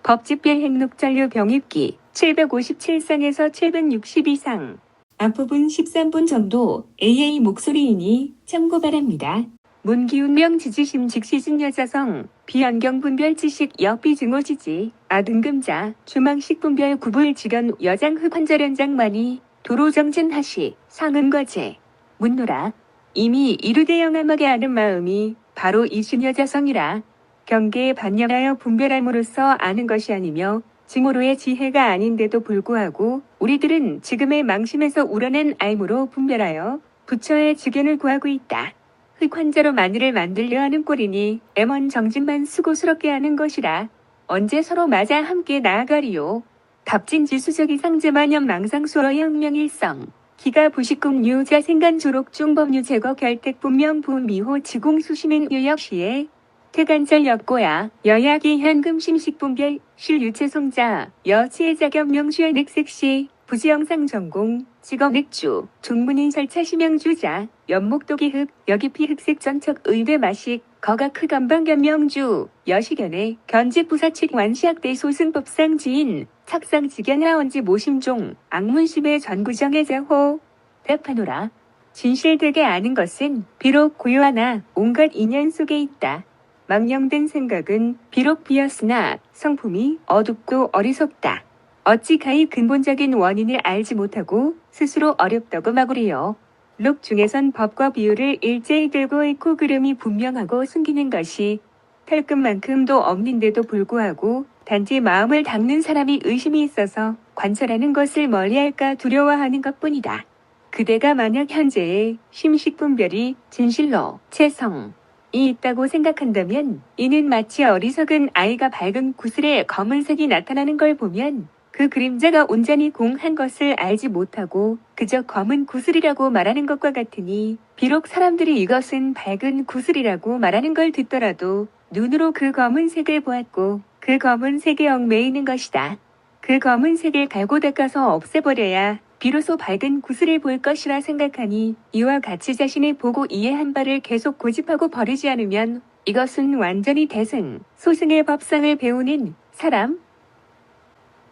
법집별 행록전류 병입기 757상에서 762상. 앞부분 13분 정도 AA 목소리이니 참고 바랍니다. 문기운명 지지심 직시진 여자성 비안경 분별 지식 역비증오 지지 아등금자 주망식 분별 구불 직연 여장 흑환자련장만이 도로정진 하시 상은과제 문노라 이미 이루대 영암하게 아는 마음이 바로 이신 여자성이라 경계에 반영하여 분별함으로써 아는 것이 아니며 징후로의 지혜가 아닌데도 불구하고 우리들은 지금의 망심에서 우러낸 알무로 분별하여 부처의 직연을 구하고 있다. 흑환자로 마늘을 만들려 하는 꼴이니 애먼 정진만 수고스럽게 하는 것이라. 언제 서로 맞아 함께 나아가리요. 갑진지수적이 상제만염 망상수어 혁명일성. 기가 부식금 유자 생간 조록 중법유 제거 결택 분명 부미호 지공 수시민 유역시에 태간절 역고야 여야기 현금 심식 분별 실유체송자 여치의 자격 명주의 늑색시 부지영상 전공 직업 늑주 종문인 설차 심영주자 연목도기 흑 여기피 흑색 전척 의대 마식 거각 흑암방 견명주 여시견의 견직 부사칙 완시학대 소승법상 지인 착상 직연하원지 모심종 악문심의 전구정의 자호 대파노라 진실되게 아는 것은 비록 고요하나 온갖 인연 속에 있다. 망령된 생각은 비록 비었으나 성품이 어둡고 어리석다. 어찌 가히 근본적인 원인을 알지 못하고 스스로 어렵다고 마구리요. 록 중에선 법과 비유를 일제히 들고 있고 그름이 분명하고 숨기는 것이 털끝만큼도 없는데도 불구하고 단지 마음을 닦는 사람이 의심이 있어서 관찰하는 것을 멀리할까 두려워하는 것뿐이다. 그대가 만약 현재의 심식분별이 진실로 채성이 있다고 생각한다면 이는 마치 어리석은 아이가 밝은 구슬에 검은색이 나타나는 걸 보면 그 그림자가 온전히 공한 것을 알지 못하고 그저 검은 구슬이라고 말하는 것과 같으니 비록 사람들이 이것은 밝은 구슬이라고 말하는 걸 듣더라도 눈으로 그 검은색을 보았고 그 검은색에 얽매이는 것이다. 그 검은색을 갈고 닦아서 없애버려야 비로소 밝은 구슬을 볼 것이라 생각하니 이와 같이 자신이 보고 이해한 바를 계속 고집하고 버리지 않으면 이것은 완전히 대승, 소승의 법상을 배우는 사람?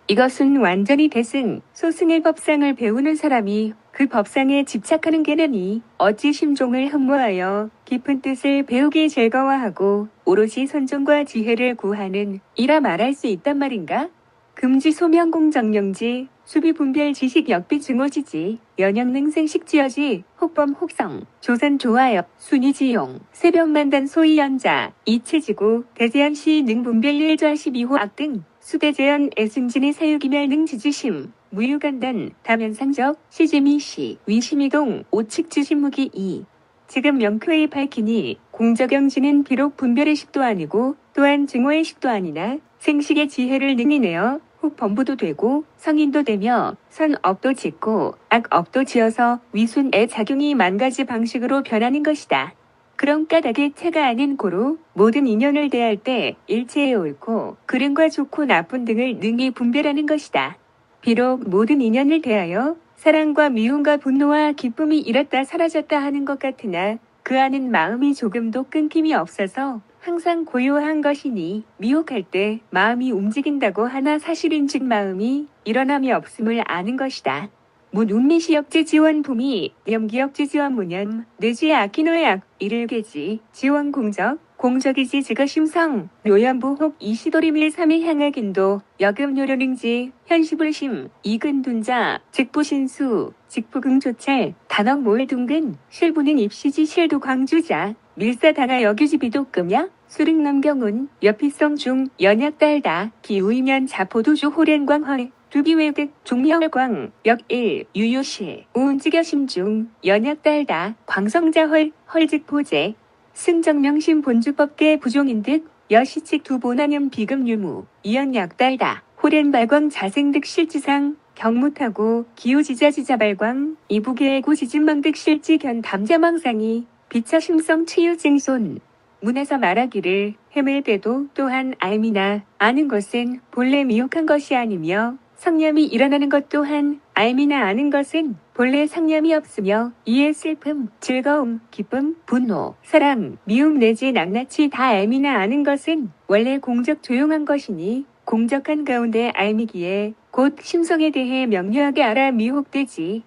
이것은 완전히 대승, 소승의 법상을 배우는 사람이 그 법상에 집착하는 게느니 어찌 심종을 흠모하여 깊은 뜻을 배우기 즐거워하고 오롯이 선종과 지혜를 구하는 이라 말할 수 있단 말인가? 금지 소명공 정령지 수비분별 지식 역비 증오지지 연영능생식 지어지 혹범 혹성 조산 조하여 순위지용 새벽만단 소이연자 이체지구 대제한시 능분별 일좌시 미호 악등 수대재현 애승진의 사유기멸 능지주심 무유간단 다면상적 시지미시 위심이동 오칙주심무기 2 지금 명쾌히 밝히니 공적영지는 비록 분별의 식도 아니고 또한 증오의 식도 아니나 생식의 지혜를 능히 내어 혹 범부도 되고 성인도 되며 선업도 짓고 악업도 지어서 위순의 작용이 만가지 방식으로 변하는 것이다. 그런 까닭에 체가 아닌 고로 모든 인연을 대할 때 일체의 옳고 그름과 좋고 나쁜 등을 능히 분별하는 것이다. 비록 모든 인연을 대하여 사랑과 미움과 분노와 기쁨이 일었다 사라졌다 하는 것 같으나 그 안은 마음이 조금도 끊김이 없어서 항상 고요한 것이니 미혹할 때 마음이 움직인다고 하나 사실인즉 마음이 일어남이 없음을 아는 것이다. 문운미시역지 지원품이 염기역지 지원문연 내지 아키노의 악 일일계지 지원공적 공적이지 지거심성 묘연부 혹 이시도리밀 3일 향하긴도 여금요료능지 현시불심 이근둔자 직부신수 직부긍조찰 단억모을둥근 실부는 입시지 실도 광주자 밀사당하 여규지비도금야 수릉남경운 여피성 중 연약달다 기우이면 자포도주 호련광헐 두비외득 종려광 역1 유효시 우운지겨심중 연약달다 광성자헐 헐직포제 승정명심 본주법계 부종인득 여시칙 두보난염 비금유무 이연약달다 호련발광 자생득 실지상 경무타고 기우지자지자발광 이부계애구 지진망득 실지견 담자망상이 비차심성 치유증손 문에서 말하기를 헤맬 때도 또한 알미나 아는 것은 본래 미혹한 것이 아니며 성념이 일어나는 것 또한 알미나 아는 것은 본래 성념이 없으며 이에 슬픔, 즐거움, 기쁨, 분노, 사랑, 미움 내지 낱낱이 다 알미나 아는 것은 원래 공적 조용한 것이니 공적한 가운데 알미기에 곧 심성에 대해 명료하게 알아 미혹되지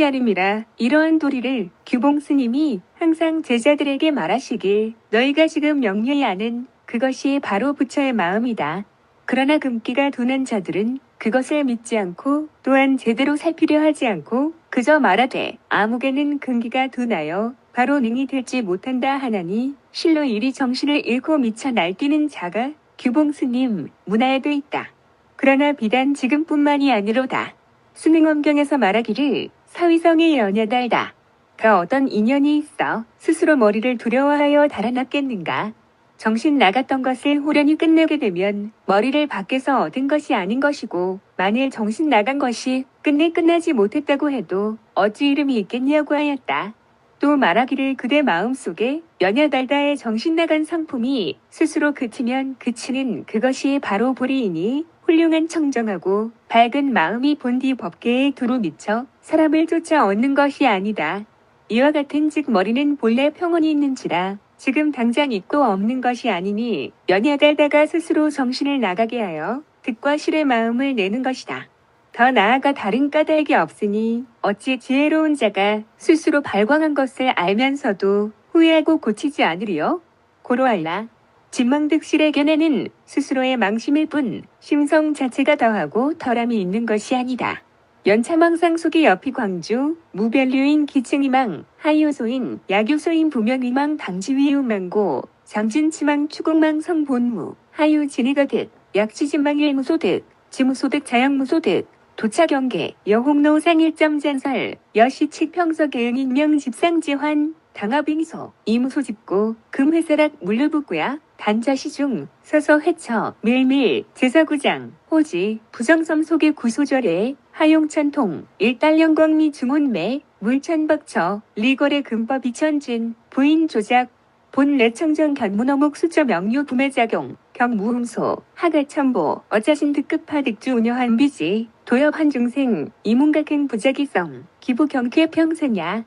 않음이라. 이러한 도리를 규봉 스님이 항상 제자들에게 말하시길 너희가 지금 명료히 아는 그것이 바로 부처의 마음이다. 그러나 금기가 둔한 자들은 그것을 믿지 않고 또한 제대로 살피려 하지 않고 그저 말하되 아무개는 근기가 둔하여 바로 능이 될지 못한다 하나니 실로 이리 정신을 잃고 미쳐 날뛰는 자가 규봉 스님 문화에도 있다. 그러나 비단 지금뿐만이 아니로다. 수능엄경에서 말하기를 사위성의 연야달다. 가 어떤 인연이 있어 스스로 머리를 두려워하여 달아났겠는가. 정신 나갔던 것을 호련히 끝내게 되면 머리를 밖에서 얻은 것이 아닌 것이고 만일 정신 나간 것이 끝내 끝나지 못했다고 해도 어찌 이름이 있겠냐고 하였다. 또 말하기를 그대 마음속에 연야달다의 정신 나간 성품이 스스로 그치면 그치는 그것이 바로 보리이니 훌륭한 청정하고 밝은 마음이 본디 법계에 두루 미쳐 사람을 쫓아 얻는 것이 아니다. 이와 같은 즉 머리는 본래 평온이 있는지라 지금 당장 있고 없는 것이 아니니 연야달다가 스스로 정신을 나가게 하여 득과 실의 마음을 내는 것이다. 더 나아가 다른 까닭이 없으니 어찌 지혜로운 자가 스스로 발광한 것을 알면서도 후회하고 고치지 않으리요? 고로알라. 진망득실의 견해는 스스로의 망심일 뿐 심성 자체가 더하고 덜함이 있는 것이 아니다. 연차망상 속의 옆이 광주, 무변류인 기층이망, 하유소인, 야교소인 부명이망 당지위우망고, 장진치망 추궁망 성본무, 하유진이거득, 약지진망 일무소득, 지무소득 자영무소득, 도차경계, 여홍노 상일점잔설, 여시칙 평서계응인명 집상지환, 당합잉소, 이무소집고, 금회사락 물류북구야, 단자시중, 서서회처, 밀밀, 제사구장, 호지, 부정섬 속의 구소절에, 하용천통, 일달령광미 중혼매, 물천박처, 리거래 금법 이천진, 부인조작, 본내청정 견문어묵 수저 명료 구매작용, 경무흥소, 하가천보, 어자신 득급하 득주 운여한 비지, 도엽한 중생, 이문각행 부작위성, 기부 경쾌 평생야.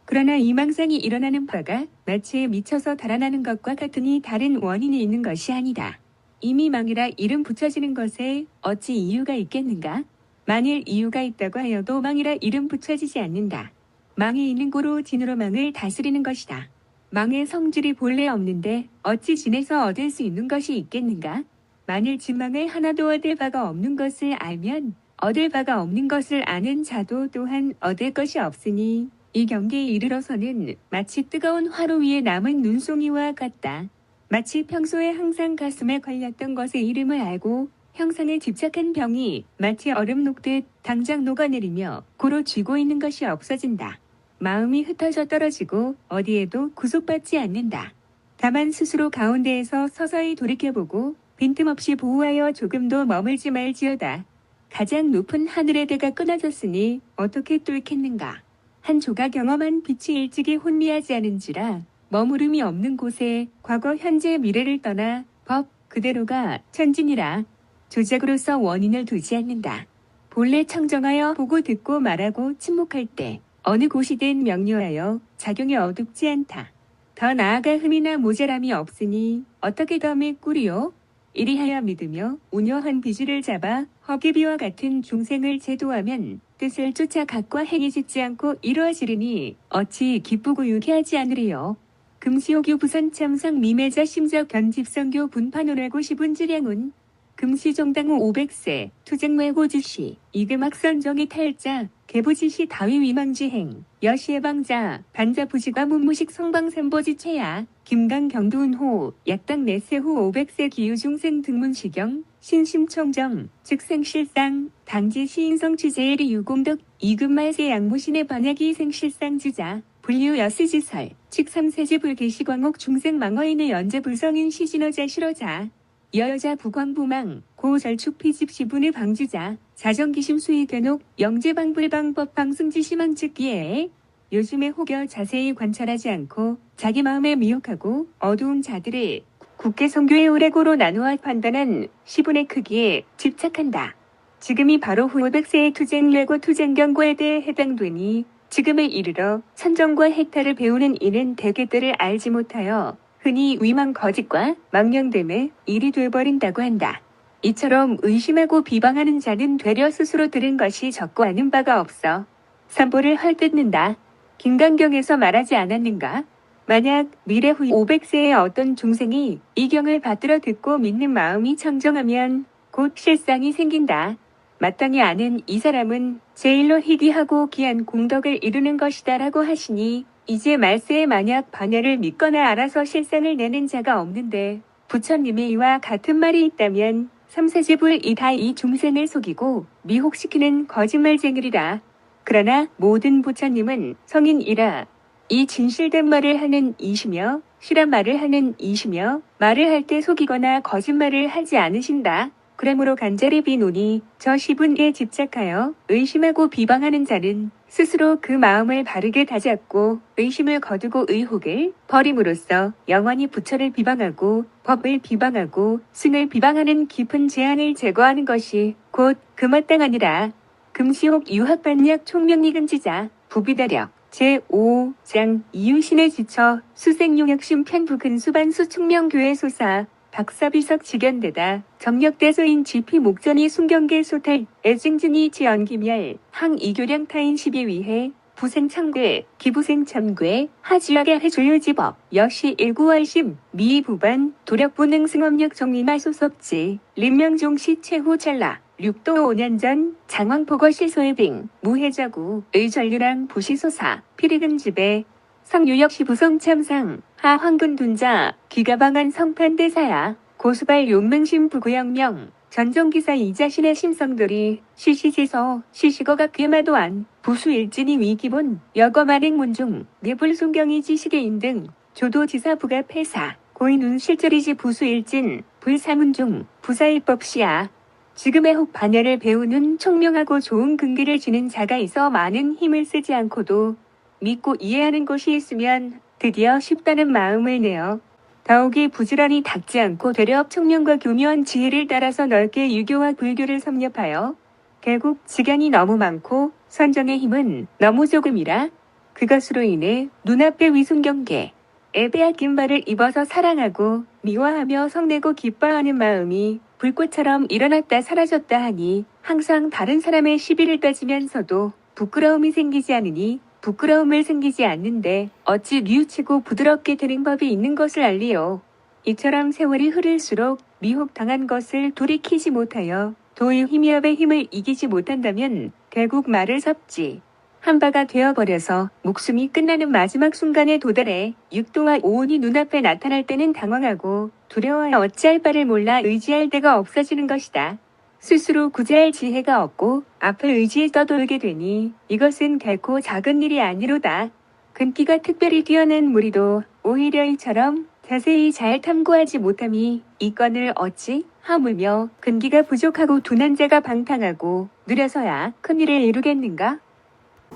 그러나 이 망상이 일어나는 바가 마치에 미쳐서 달아나는 것과 같으니 다른 원인이 있는 것이 아니다. 이미 망이라 이름 붙여지는 것에 어찌 이유가 있겠는가? 만일 이유가 있다고 하여도 망이라 이름 붙여지지 않는다. 망이 있는 고로 진으로 망을 다스리는 것이다. 망의 성질이 본래 없는데 어찌 진에서 얻을 수 있는 것이 있겠는가? 만일 진망을 하나도 얻을 바가 없는 것을 알면 얻을 바가 없는 것을 아는 자도 또한 얻을 것이 없으니 이 경계에 이르러서는 마치 뜨거운 화로 위에 남은 눈송이와 같다. 마치 평소에 항상 가슴에 걸렸던 것의 이름을 알고 형상에 집착한 병이 마치 얼음 녹듯 당장 녹아내리며 고로 쥐고 있는 것이 없어진다. 마음이 흩어져 떨어지고 어디에도 구속받지 않는다. 다만 스스로 가운데에서 서서히 돌이켜보고 빈틈없이 보호하여 조금도 머물지 말지어다. 가장 높은 하늘의 대가 끊어졌으니 어떻게 뚫겠는가. 한 조가 경험한 빛이 일찍이 혼미하지 않은지라 머무름이 없는 곳에 과거 현재 미래를 떠나 법 그대로가 천진이라 조작으로서 원인을 두지 않는다. 본래 청정하여 보고 듣고 말하고 침묵할 때 어느 곳이든 명료하여 작용이 어둡지 않다. 더 나아가 흠이나 모자람이 없으니 어떻게 덤을 꾸리요? 이리하여 믿으며 운여한 비주를 잡아 허기비와 같은 중생을 제도하면 뜻을 쫓아 각과 행위 짓지 않고 이루어지리니 어찌 기쁘고 유쾌하지 않으리요. 금시오교 부선 참상 미매자 심적 견집성교 분판오라고 시분지량운 금시정당 후 500세 투쟁매고지시 이금학선정의 탈자 개부지시 다위 위망지행 여시해방자 반자부지가 문무식 성방삼보지 최야 김강경두운호 약당 내세 후 500세 기유중생 등문시경 신심청정 즉생실상 당지 시인성 취재일이 유공덕 이금말세 양무신의 반야기 생실상지자 불유 여스지설 칙삼세지 불계시광옥 중생망어인의 연재불성인 시진어자 실어자 여여자 부광부망 고절축피집 시분의 방주자 자정기심 수의견옥 영재방불방법 방승지시망 즉기에 요즘에 혹여 자세히 관찰하지 않고 자기 마음에 미혹하고 어두운 자들을 국계 성교의 오래고로 나누어 판단한 시분의 크기에 집착한다. 지금이 바로 후 500세의 투쟁례고 투쟁경고에 대해 해당되니 지금에 이르러 선정과 획타를 배우는 이는 대개들을 알지 못하여 흔히 위망 거짓과 망령됨에 일이 돼버린다고 한다. 이처럼 의심하고 비방하는 자는 되려 스스로 들은 것이 적고 아는 바가 없어 산보를 헐뜯는다. 김강경에서 말하지 않았는가? 만약 미래 후 500세의 어떤 중생이 이 경을 받들어 듣고 믿는 마음이 청정하면 곧 실상이 생긴다. 마땅히 아는 이 사람은 제일로 희귀하고 귀한 공덕을 이루는 것이다 라고 하시니 이제 말세에 만약 반야를 믿거나 알아서 실상을 내는 자가 없는데 부처님의 이와 같은 말이 있다면 삼세제불이 다 이 중생을 속이고 미혹시키는 거짓말쟁이리라. 그러나 모든 부처님은 성인이라. 이 진실된 말을 하는 이시며 실한 말을 하는 이시며 말을 할 때 속이거나 거짓말을 하지 않으신다. 그러므로 간절히 비노니 저 시분에 집착하여 의심하고 비방하는 자는 스스로 그 마음을 바르게 다잡고 의심을 거두고 의혹을 버림으로써 영원히 부처를 비방하고 법을 비방하고 승을 비방하는 깊은 제한을 제거하는 것이 곧 그 마땅하니라. 금시옥 유학반약 총명리금지자 부비다력 제5장 이유신에 지쳐 수생용역심 편부근수반수 충명교회 소사 박사비석 직연대다 정력대소인 지피 목전이 순경계 소탈 애증진이 지연기멸 항이교량 타인 시비 위해 부생청괴 기부생천괴 하지역의 해조유지법 역시 일구월심 미부반 도력부능 승업력 정리마소섭지 림명종시 최후 찰나 6도 5년 전 장왕포거 시소해빙 무해자구 의전류랑 부시소사 피리금집에 성유역시 부성참상 하황근둔자 기가방한 성판대사야 고수발 용맹심 부구영명 전종기사 이자신의 심성들이 시시지서 시시거가 괴마도안 부수일진이 위기본 여거만행문중 내불순경이 지시계인 등 조도지사 부가 폐사 고인운 실절이지 부수일진 불사문중 부사일법시야. 지금의 혹 반야를 배우는 총명하고 좋은 근기를 지닌 자가 있어 많은 힘을 쓰지 않고도 믿고 이해하는 것이 있으면 드디어 쉽다는 마음을 내어 더욱이 부지런히 닦지 않고 되려 총명과 교묘한 지혜를 따라서 넓게 유교와 불교를 섭렵하여 결국 지간이 너무 많고 선정의 힘은 너무 조금이라 그것으로 인해 눈앞의 위순경계 애배약긴 발을 입어서 사랑하고 미화하며 성내고 기뻐하는 마음이 불꽃처럼 일어났다 사라졌다 하니 항상 다른 사람의 시비를 따지면서도 부끄러움이 생기지 않으니 부끄러움을 생기지 않는데 어찌 뉘우치고 부드럽게 되는 법이 있는 것을 알리요. 이처럼 세월이 흐를수록 미혹당한 것을 돌이키지 못하여 도의 힘이업의 힘을 이기지 못한다면 결국 말을 섭지. 한 바가 되어버려서 목숨이 끝나는 마지막 순간에 도달해 육도와 오온이 눈앞에 나타날 때는 당황하고 두려워해 어찌할 바를 몰라 의지할 데가 없어지는 것이다. 스스로 구제할 지혜가 없고 앞을 의지해 떠돌게 되니 이것은 결코 작은 일이 아니로다. 근기가 특별히 뛰어난 무리도 오히려 이처럼 자세히 잘 탐구하지 못함이 이 건을 어찌 하물며 근기가 부족하고 둔한 자가 방탕하고 느려서야 큰 일을 이루겠는가?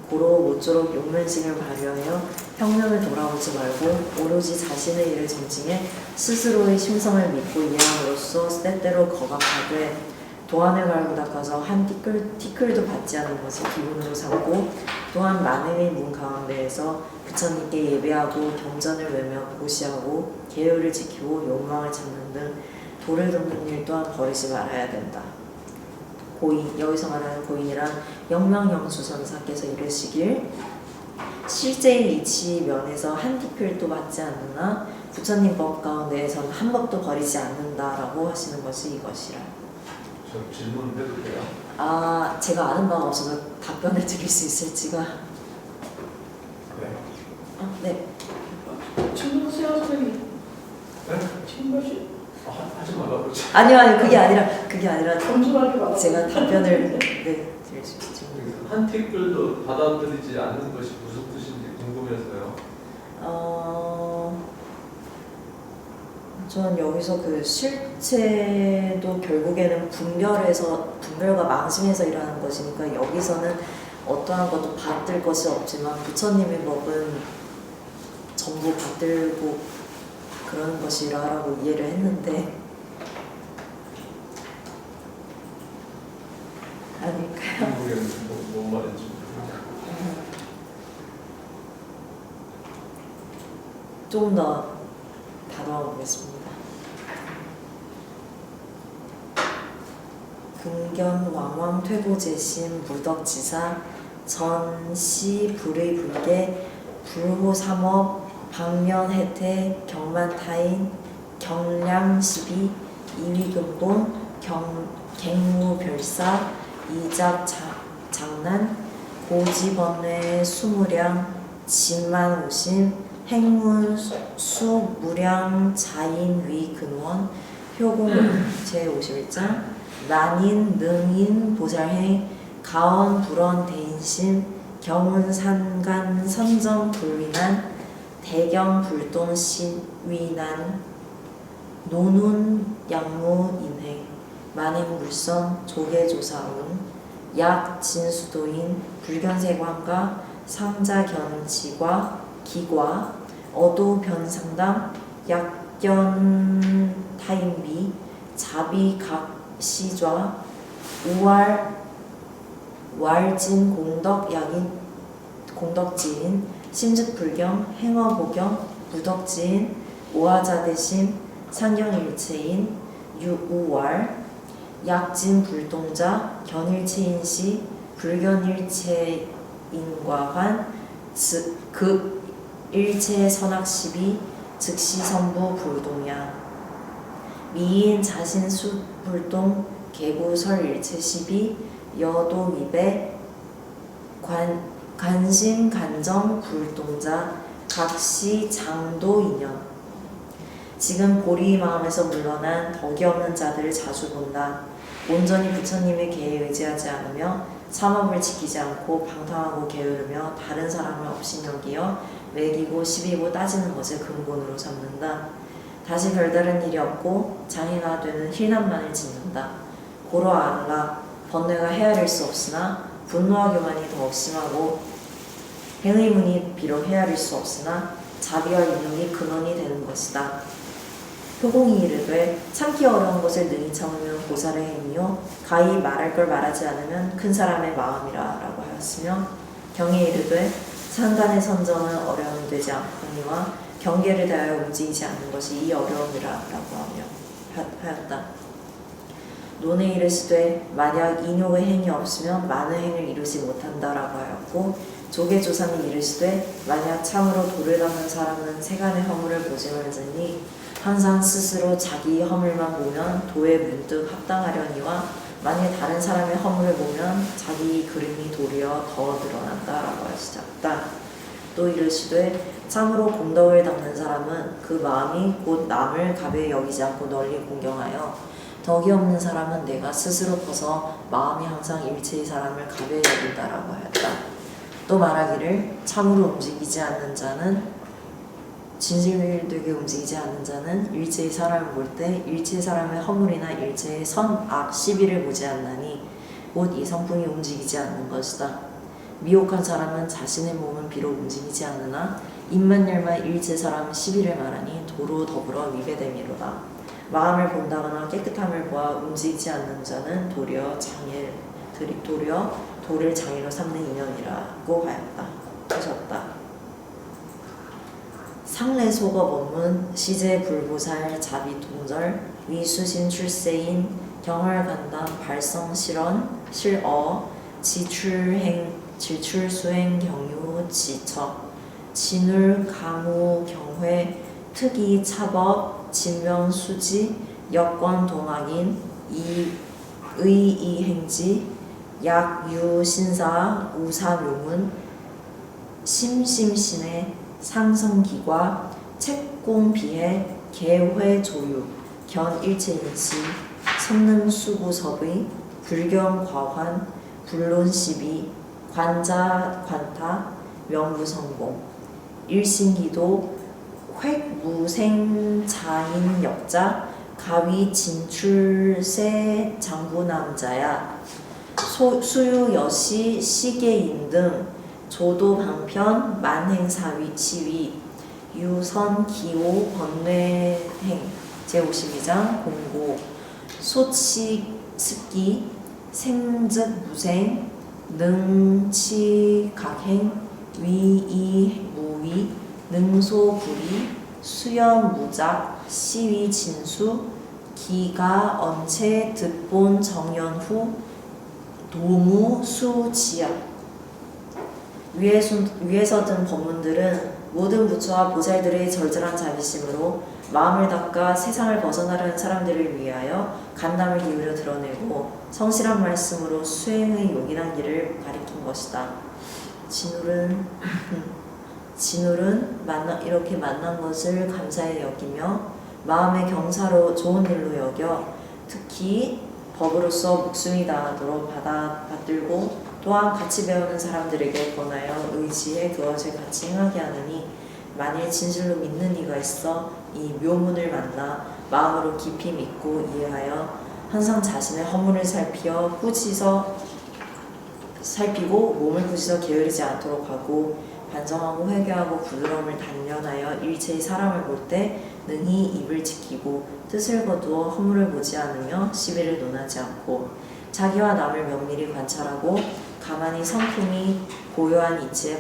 고로 모쪼록 용맹심을 발휘하여 평면을 돌아오지 말고 오로지 자신의 일을 정진해 스스로의 심성을 믿고 이해함으로써 때때로 거각하되 도안을 갈고 닦아서 한 티끌도 받지 않는 것을 기본으로 삼고 또한 만행의 문 가운데에서 부처님께 예배하고 경전을 외며 보시하고 계율을 지키고 욕망을 참는 등 도를 돕는 일 또한 버리지 말아야 된다. 고인, 여기서 말하는 고인이란 영명영수선사께서 이르시길 실제의 이치 면에서 한 티끌도 받지 않느나 부처님 법 가운데에서는 한 법도 버리지 않는다라고 하시는 것이 이것이라. 저 질문해도 돼요? 제가 아는 바가 없어서 답변을 드릴 수 있을지가. 네. 네. 질문하세요, 선생님. 네? 질문하시. 하지 말라고 그러지. 아니요, 그게 아니라 검증하지 마세요. 제가 답변을 드릴 수 있을지. 한 티끌도 받아들이지 않는 것이 무슨 뜻인지 궁금해서요. 전 여기서 그 실체도 결국에는 분별과 망심에서 일하는 것이니까 여기서는 어떠한 것도 받들 것이 없지만 부처님의 법은 전부 받들고 그러는 것이라고 이해를 했는데 아닐까요? 모르겠는데 뭔 말인지 좀 더 돌아오겠습니다. 금견 왕왕 퇴보제심 무덕지사 전시 불의 불계 불호삼업 방면혜태 경만타인 경량시비 이위금본 갱무별사 이잡장난 고지번뇌 수무량 진만오심 행문수무량 자인위근원 효공 제51장 난인 능인 보살행 가언 불언 대인심 경운산간 선정 불위난 대경 불동 시위난 노눈 양무 인행 만행물선 조계조사운 약 진수도인 불견세관과 상자견지과 기과 어도변상담 약견타인비 자비각시좌 우왈진공덕약인 공덕지인 심즉불경 행어보경 무덕지인 오화자대심 상경일체인 유우왈 약진불동자 견일체인시 불견일체인과환 극일체선악시비 즉시선부 불동야 미인 자신수불동 개구설일체시비 여도위배 관심간정 불동자 각시 장도인연 지금 보리 마음에서 물러난 덕이 없는 자들을 자주 본다. 온전히 부처님의 계에 의지하지 않으며 삼업을 지키지 않고 방탕하고 게으르며 다른 사람을 업신여기어 매기고 시비고 따지는 것을 근본으로 삼는다. 다시 별다른 일이 없고 장애가 되는 힐난만을 짓는다. 고로 알라. 번뇌가 헤아릴 수 없으나 분노와 교만이 더 억심하고 행의문이 비록 헤아릴 수 없으나 자비와 인욕이 근원이 되는 것이다. 효공이 이르되 참기 어려운 것을 능히 참으면 보살의 행위요 가히 말할 걸 말하지 않으면 큰 사람의 마음이라 라고 하였으며 경에 이르되 상간의 선정은 어려움이 되지 않거니와 경계를 다하여 움직이지 않는 것이 이 어려움이라 라고 하였다. 논에 이르시되 만약 인욕의 행이 없으면 많은 행을 이루지 못한다 라고 하였고 조계조삼이 이르시되 만약 참으로 도를 닦는 사람은 세간의 허물을 보지 말자니 항상 스스로 자기 허물만 보면 도에 문득 합당하려니와 만일 다른 사람의 허물을 보면 자기 그림이 도리어 더 늘어난다라고 하시다. 또 이르시되 참으로 공덕을 닦는 사람은 그 마음이 곧 남을 가벼이 여기지 않고 널리 공경하여 덕이 없는 사람은 내가 스스로 커서 마음이 항상 일체의 사람을 가벼이 여긴다라고 하였다. 또 말하기를 참으로 움직이지 않는 자는 진실되게 움직이지 않는 자는 일체의 사람을 볼 때 일체의 사람의 허물이나 일체의 선악 시비를 보지 않나니 곧 이 성품이 움직이지 않는 것이다. 미혹한 사람은 자신의 몸은 비록 움직이지 않으나 입만 열마 일체 사람은 시비를 말하니 도로 더불어 위배됨이로다. 마음을 본다거나 깨끗함을 보아 움직이지 않는 자는 도리어 도를 장애로 삼는 인연이라고 하셨다. 상례소거 법문 시제불보살 자비통절 위수신 출세인 경활간담 발성실언 실어 지출수행 경유 지척 진울 가무 경회 특이 차법 진명수지 여권동학인 의이행지 약유신사 우사묘문 심심신의 상성기과 책공비해 개회조유 견일체인시 성능수구섭의 불경과환 불론시비 관자관타 명부성공 일신기도 획무생자인역자 가위진출세 장부남자야 수유여시 시계인 등 조도방편 만행시위 유선기호 번뇌행 제52장 공고 소치습기 생즉무생 능치각행 위이무위 능소불이 수연 무작 시위 진수 기가 언체 득본 정연후 도무 수 지역 위에서 든 법문들은 모든 부처와 보살들의 절절한 자비심으로 마음을 닦아 세상을 벗어나려는 사람들을 위하여 간담을 기울여 드러내고 성실한 말씀으로 수행의 요긴한 길을 가리킨 것이다. 진울은 이렇게 만난 것을 감사히 여기며 마음의 경사로 좋은 일로 여겨 특히 법으로서 목숨이 다하도록 받들고 또한 같이 배우는 사람들에게 권하여 의지해 그것을 같이 행하게 하느니 만일 진실로 믿는 이가 있어 이 묘문을 만나 마음으로 깊이 믿고 이해하여 항상 자신의 허물을 살피고 몸을 부지서 게으르지 않도록 하고 반성하고 회개하고 부드러움을 단련하여 일체의 사람을 볼 때 능히 입을 지키고 뜻을 거두어 허물을 보지 않으며 시비를 논하지 않고 자기와 남을 면밀히 관찰하고 가만히 성품이 공한 이치에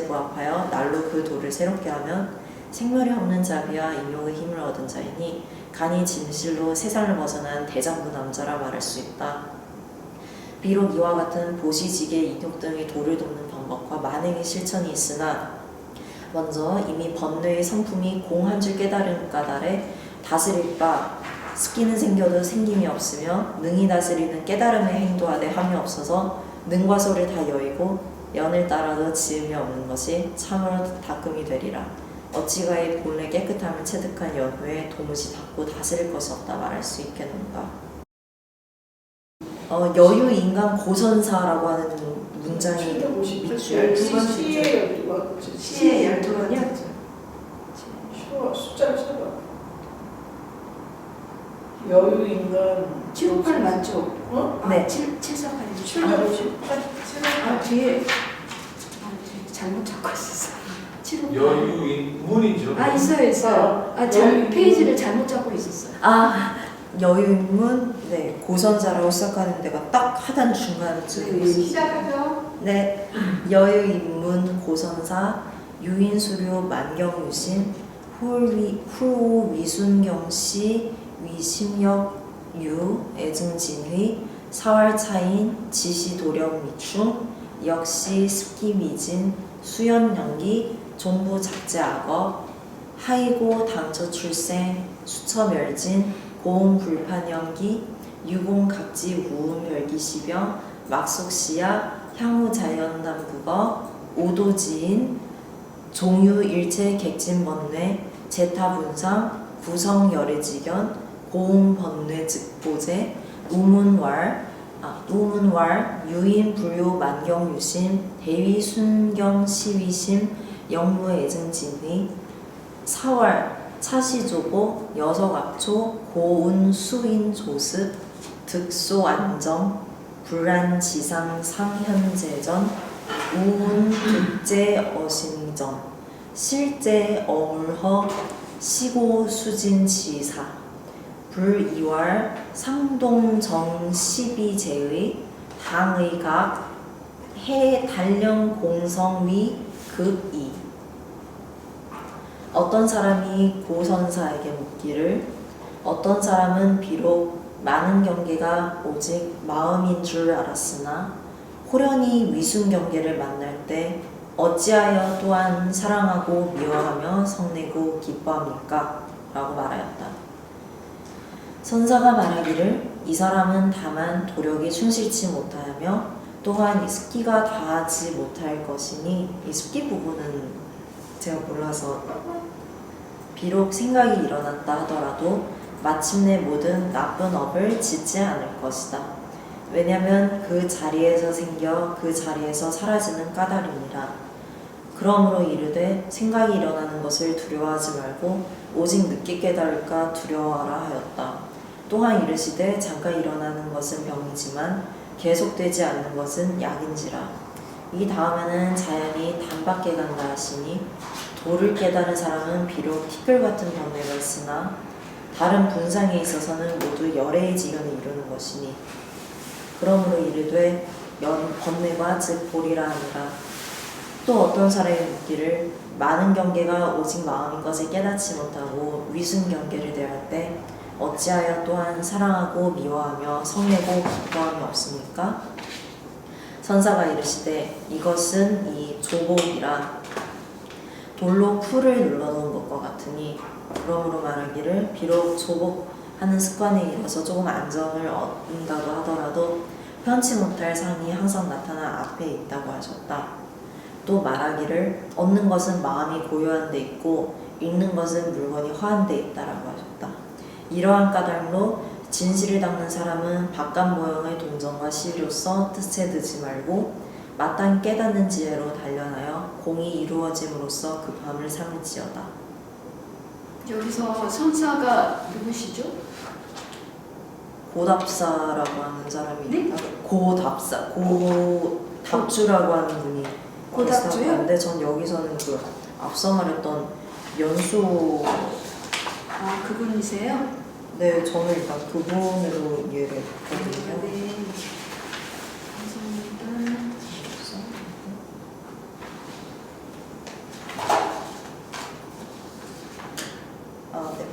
부합하여 날로 그 도를 새롭게 하면 생멸이 없는 자비와 인욕의 힘을 얻은 자이니 간이 진실로 세상을 벗어난 대장부 남자라 말할 수 있다. 비록 이와 같은 보시지계 인욕 등의 도를 돕는 방법과 만행의 실천이 있으나 먼저 이미 번뇌의 성품이 공 한 줄 깨달은 까닭에 다스릴 바 습기는 생겨도 생김이 없으며 능히 다스리는 깨달음에 행도하되 함이 없어서 능과 소를 다 여의고 연을 따라도 지음이 없는 것이 참으로 닦음이 되리라. 어찌가의 본래 깨끗함을 체득한 연후에 도무지 닦고 다스릴 것이 없다 말할 수 있겠는가. 여유 인간 고선사라고 하는 문장이 12번째 시의 12번째 시의 12번이요? 숫자를 세봐. 여유인간 758 맞죠? 어? 네. 748이죠. 758 뒤에 잘못 적고 있었어. 758. 여유인문이죠. 있어요. 여유. 페이지를 잘못 적고 있었어요. 여유인문 네 고선사라고 시작하는 데가 딱 하단 중간쯤에 있어요. 시작하죠. 네, 여유인문 고선사 유인수료 만경유신 후오 위순경씨 위심역 유 애증진의 사활차인 지시도력미충 역시 습기미진 수연연기 종부 작제악어 하이고 당처출생 수처멸진 고음불판연기 유공각지 우음별기시병 막속시야 향후자연담국어 오도지인 종유일체 객진번뇌 제타분상 구성열애지견 고음번뇌즉보제 우문왈 유인불요 만경유심 대위순경시위심 영무애증진의 사월 차시조고 여석압초 고운수인조습 득소안정 불안지상상현재전 우문득제어신정 실제어물허 시고수진지사 불이왈 상동정시비제의 당의각 해단령공성위 극이 어떤 사람이 고선사에게 묻기를 어떤 사람은 비록 많은 경계가 오직 마음인 줄 알았으나 호련히 위순경계를 만날 때 어찌하여 또한 사랑하고 미워하며 성내고 기뻐합니까? 라고 말하였다. 선사가 말하기를 이 사람은 다만 도력이 충실치 못하며 또한 이 습기가 다하지 못할 것이니 이 습기 부분은 제가 몰라서 비록 생각이 일어났다 하더라도 마침내 모든 나쁜 업을 짓지 않을 것이다. 왜냐하면 그 자리에서 생겨 그 자리에서 사라지는 까닭이니라. 그러므로 이르되 생각이 일어나는 것을 두려워하지 말고 오직 늦게 깨달을까 두려워하라 하였다. 또한 이르시되 잠깐 일어나는 것은 병이지만 계속되지 않는 것은 약인지라. 이 다음에는 자연이 단박에 간다 하시니 도를 깨달은 사람은 비록 티끌 같은 번뇌가 있으나 다른 분상에 있어서는 모두 열애의 지경에 이르는 것이니 그러므로 이르되 번뇌가 즉 볼이라 하니라. 또 어떤 사람이 묻기를 많은 경계가 오직 마음인 것을 깨닫지 못하고 위순 경계를 대할 때 어찌하여 또한 사랑하고 미워하며 성내고 기뻐함이 없습니까? 선사가 이르시되 이것은 이 조복이라 돌로 풀을 눌러놓은 것과 같으니 그러므로 말하기를 비록 조복하는 습관에 이르러서 조금 안정을 얻는다고 하더라도 편치 못할 상이 항상 나타나 앞에 있다고 하셨다. 또 말하기를 얻는 것은 마음이 고요한 데 있고 잃는 것은 물건이 허한 데 있다라고 하셨다. 이러한 까닭로 진실을 닦는 사람은 바깥 모형의 동정과 시로서 뜻에 두지 말고 마땅히 깨닫는 지혜로 단련하여 공이 이루어짐으로써 그 밤을 삼을지어다. 여기서 선사가 누구시죠? 고답사라고 하는 사람이 네? 있다. 고답주라고 하는 분이 고답주요? 근데 전 여기서는 그 앞서 말했던 연수 아, 그분이세요? 네 저는 일단 그분으로 이해를 했거든요. 네. 감사합니다. 아, 네.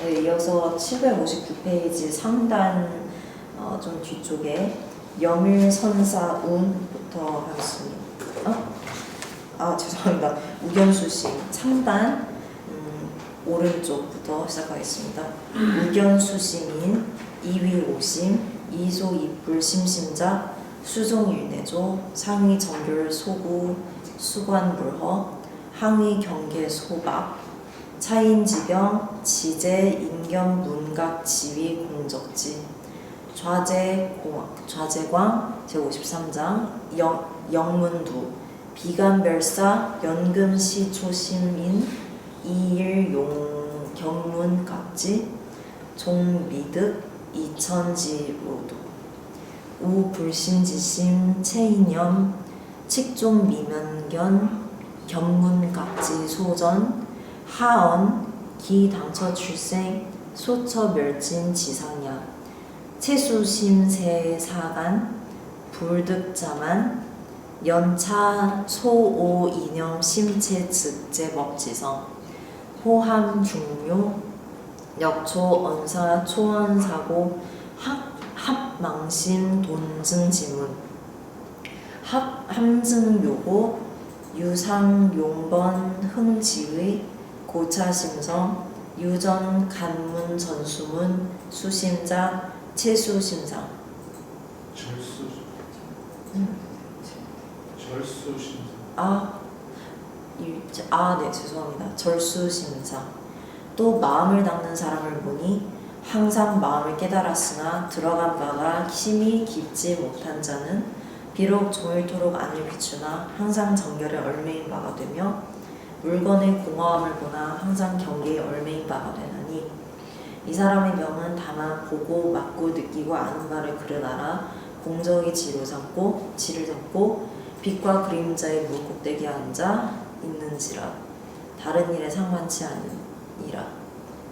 네, 이어서 759페이지 상단 좀 뒤쪽에 염일선사운부터 하겠습니다. 죄송합니다. 우견수심 상단 오른쪽부터 시작하겠습니다. 우견수심인 이위오심 이소이불 심심자 수종일내조 상위 정결 소구 수관불허 하위 경계 소박 차인지경 지제 인견 문각 지위 공적지 좌제광 제53장 영문두 비간별사 연금시초심인 이일용 경문각지 종미득 이천지로도 우불심지심 체이념 칙종미면견 견문각지 소전 하언 기당처출생 소처멸진 지상야 채수심세사간 불득자만 연차 소오이념 심체즉제먹지성 호함중묘 역초 언사 초언사고 합망심 돈증지문 함증요고 유상용번 흥지의 고차심성 유전 간문 전수문 수심자 채수심상 절수심사. 네, 죄송합니다. 절수심상. 또 마음을 닦는 사람을 보니 항상 마음을 깨달았으나 들어간 바가 심히 깊지 못한 자는 비록 종일토록 안을 비추나 항상 정결에 얽매인 바가 되며 물건의 공허함을 보나 항상 경계에 얽매인 바가 되나니 이 사람의 병은 다만 보고 맞고 느끼고 아는 바를 그려나라 공적이 지를 잡고 빛과 그림자의 물꼭대기에 앉아 있는지라 다른 일에 상관치 않으니라.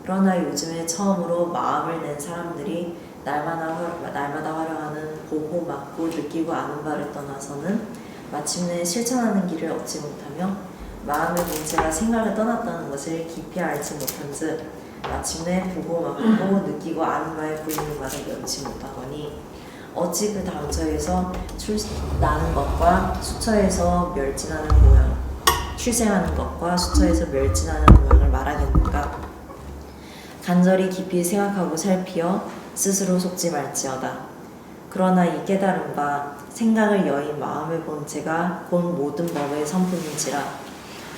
그러나 요즘에 처음으로 마음을 낸 사람들이 날마다 활용하는 보고 맞고 느끼고 아는 바를 떠나서는 마침내 실천하는 길을 얻지 못하며 마음의 본체가 생각을 떠났다는 것을 깊이 알지 못한즉 마침내 보고 맞고 느끼고 아는 바에 보이는 바를 면치 못하거니 어찌 그 당처에서 출생하는 것과 수처에서 멸진하는 모양을 말하겠는가. 간절히 깊이 생각하고 살피어 스스로 속지 말지어다. 그러나 이 깨달은 바 생각을 여인 마음의 본체가 곧 모든 법의 선품인지라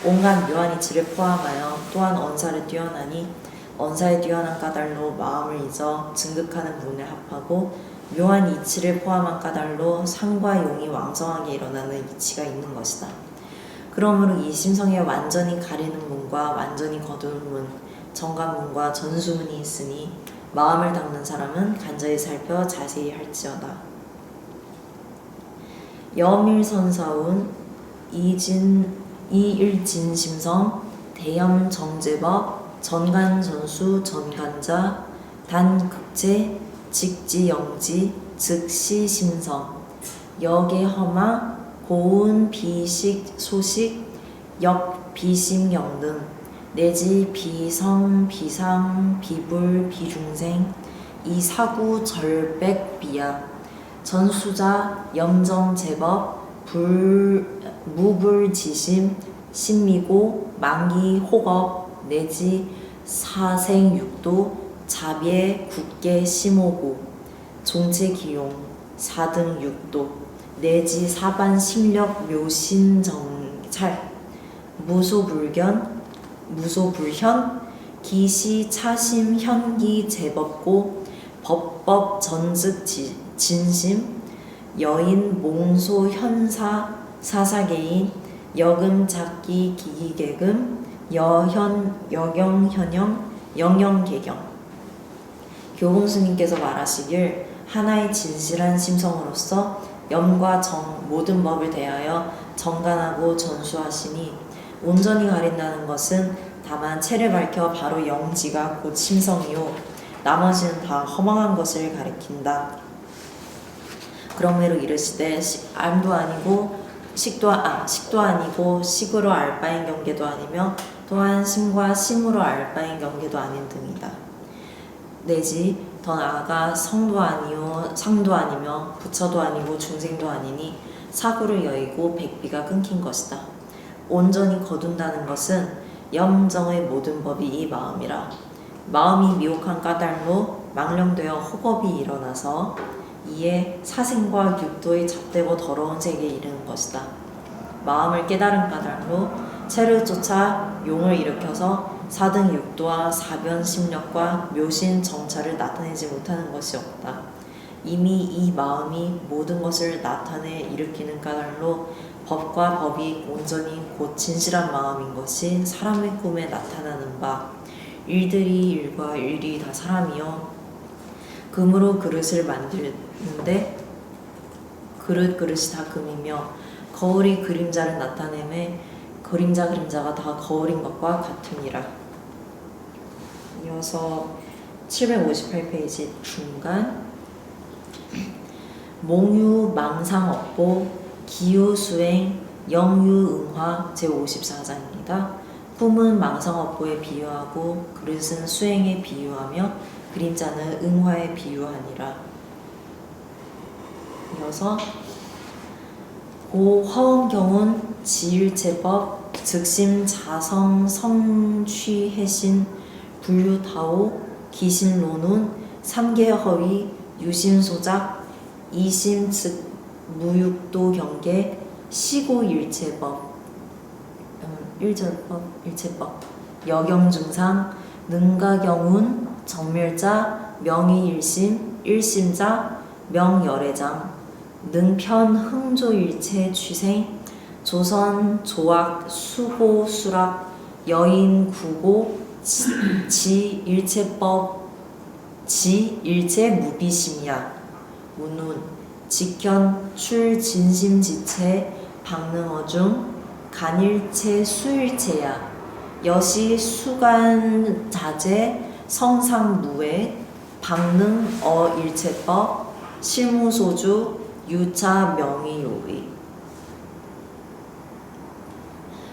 온갖 묘한 이치를 포함하여 또한 언사를 뛰어나니 언사에 뛰어난 까닭로 마음을 잊어 증득하는 문을 합하고 묘한 이치를 포함한 까닭로 상과 용이 왕성하게 일어나는 이치가 있는 것이다. 그러므로 이 심성에 완전히 가리는 문과 완전히 거두는 문, 정관문과 전수문이 있으니 마음을 닦는 사람은 간절히 살펴 자세히 할지어다. 염일선사운 이일진심성 대염정제법 전간전수 전간자 단극제 직지영지 즉시심성 역의 허마 고운 비식 소식 역 비심경 등 내지 비성 비상 비불 비중생 이사구 절백 비야 전수자 염정 제법 무불지심 신미고 만기 호겁 내지 사생육도 자비에 굳게 심오고 종체기용 사등육도 내지 사반 심력 묘신정찰 무소불견 기시 차심 현기 제법고 법법 전즉 진심 여인 몽소 현사 사사개인 여금 작기 기기개금 여현 여경 현영 영영개경 교공스님께서 말하시길 하나의 진실한 심성으로서 염과 정 모든 법을 대하여 정관하고 전수하시니 온전히 가린다는 것은 다만 체를 밝혀 바로 영지가 곧 심성이요 나머지는 다 허망한 것을 가리킨다. 그러므로 이르시되 암도 아니고 식도 아니고 식으로 알 바인 경계도 아니며 또한 심과 심으로 알 바인 경계도 아닌 등이다. 내지 더 나아가 성도 아니요 상도 아니며 부처도 아니고 중생도 아니니 사구를 여의고 백비가 끊긴 것이다. 온전히 거둔다는 것은 염정의 모든 법이 이 마음이라. 마음이 미혹한 까닭로 망령되어 호겁이 일어나서 이에 사생과 육도의 잡되고 더러운 세계에 이르는 것이다. 마음을 깨달은 까닭로 체를 쫓아 용을 일으켜서 사등 육도와 사변 심력과 묘신 정찰을 나타내지 못하는 것이 없다. 이미 이 마음이 모든 것을 나타내 일으키는 까닭로 법과 법이 온전히 곧 진실한 마음인 것이 사람의 꿈에 나타나는 바 일들이 일과 일이 다 사람이요 금으로 그릇을 만드는데 그릇이 다 금이며 거울이 그림자를 나타내매 그림자가 다 거울인 것과 같으니라. 이어서 758페이지 중간 몽유 망상업보 기유수행 영유응화 제54장입니다. 꿈은 망상업보에 비유하고 그릇은 수행에 비유하며 그림자는 응화에 비유하니라. 이어서 고 화엄경은 지일체법 즉심 자성 성취해신 불유타오 기신론운 삼계허위 유심소작 이심 즉 무육도 경계 시고일체법 일체법 여경증상 능가경운 정멸자 명의일심 일심자 명열애장 능편 흥조일체 취생 조선 조악 수고 수락 여인 구고 지 일체법 지 일체 무비심이야. 문운 직현 출 진심지체 박능어중 간일체 수일체야. 여시 수간자재 성상무회 박능 어일체법 실무소주 유차 명의요의.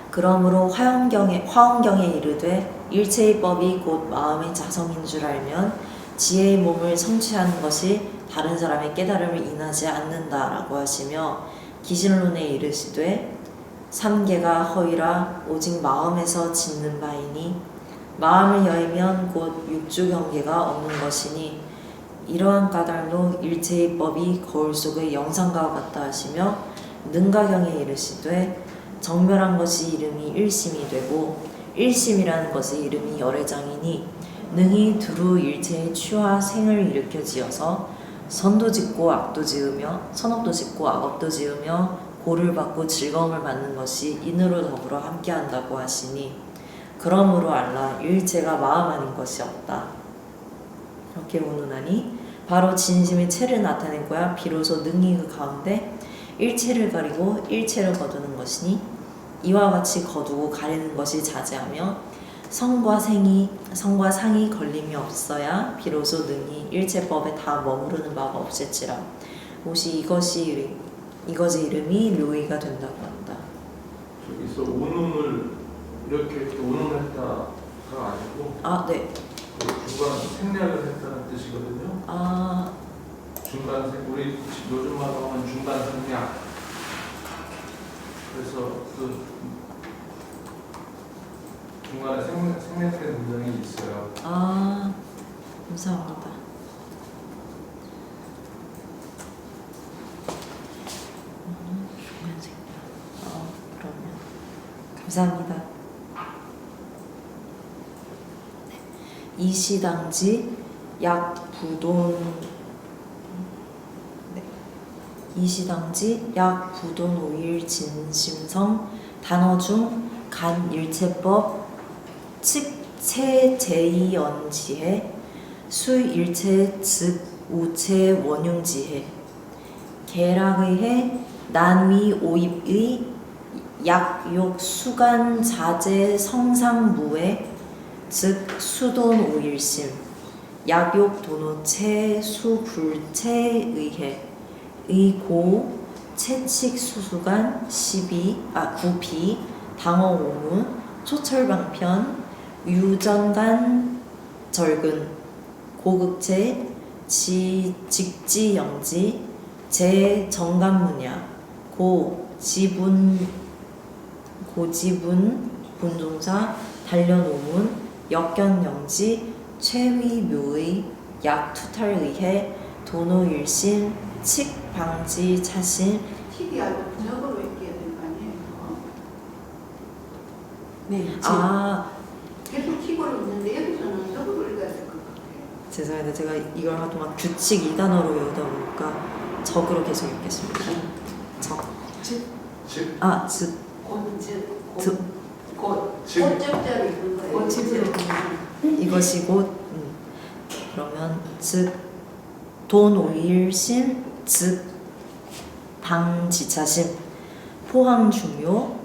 그러므로 화엄경에 이르되 일체의 법이 곧 마음의 자성인 줄 알면 지혜의 몸을 성취하는 것이 다른 사람의 깨달음을 인하지 않는다라고 하시며 기신론에 이르시되 삼계가 허위라 오직 마음에서 짓는 바이니 마음을 여의면 곧 육주경계가 없는 것이니 이러한 까닭로 일체의 법이 거울 속의 영상과 같다 하시며 능가경에 이르시되 정멸한 것이 이름이 일심이 되고 일심이라는 것의 이름이 열애장이니 능히 두루 일체의 취와 생을 일으켜 지어서 선도 짓고 악도 지으며 선업도 짓고 악업도 지으며 고를 받고 즐거움을 받는 것이 인으로 더불어 함께한다고 하시니 그러므로 알라 일체가 마음 아닌 것이 없다. 이렇게 운운하니 바로 진심의 체를 나타내고야 비로소 능히 그 가운데 일체를 가리고 일체를 거두는 것이니 이와 같이 거두고 가리는 것이 자제하며 성과 상이 걸림이 없어야 비로소 능히 일체법에 다 머무르는 바가 없을지라. 혹시 이것이 이름이 묘의가 된다고 한다. 여기서 운음을 이렇게 운음을 했다가 아니고 아, 네. 그 중간 생략을 했다는 뜻이거든요. 아, 중간 우리 요즘 말로 하면 중간 생략. 그래서 그 중간에 생략된 문장이 있어요. 아, 감사합니다. 그러면 감사합니다. 네. 이시당지 약부돈 네. 이시당지 약부돈 오일 진심성 단어 중 간일체법 측체제이언지해 수일체 즉 우체 원흉지해 계락의해 난위 오입의 약욕 수간 자재 성상무에 즉 수돈 오일심 약욕 도노체 수불체의해 의고 채칙 수수간 9비 당어 오문 초철방편 유전간 절근 고극체 직지영지 제정간문야 고지분 본종사 단련오문 역견영지 최위묘의 약투탈의해 도노일심 칙방지 차신 틱이 아니고 분역으로 얘기해야 되는 거 아니에요? 네. 아, 계속 틱으로 있는데 여기서는 적으로 읽어야 될 것 같아요. 죄송합니다. 제가 이걸 하동안 규칙 2단어로 외우다 보니까 적으로 계속 읽겠습니다. 적. 즉 아, 즉. 즉. 꽃접자로 읽는 거예요. 꽃집으로. 이것이 곧 그러면 즉 돈 오일심 즉 방지차심 포항 중요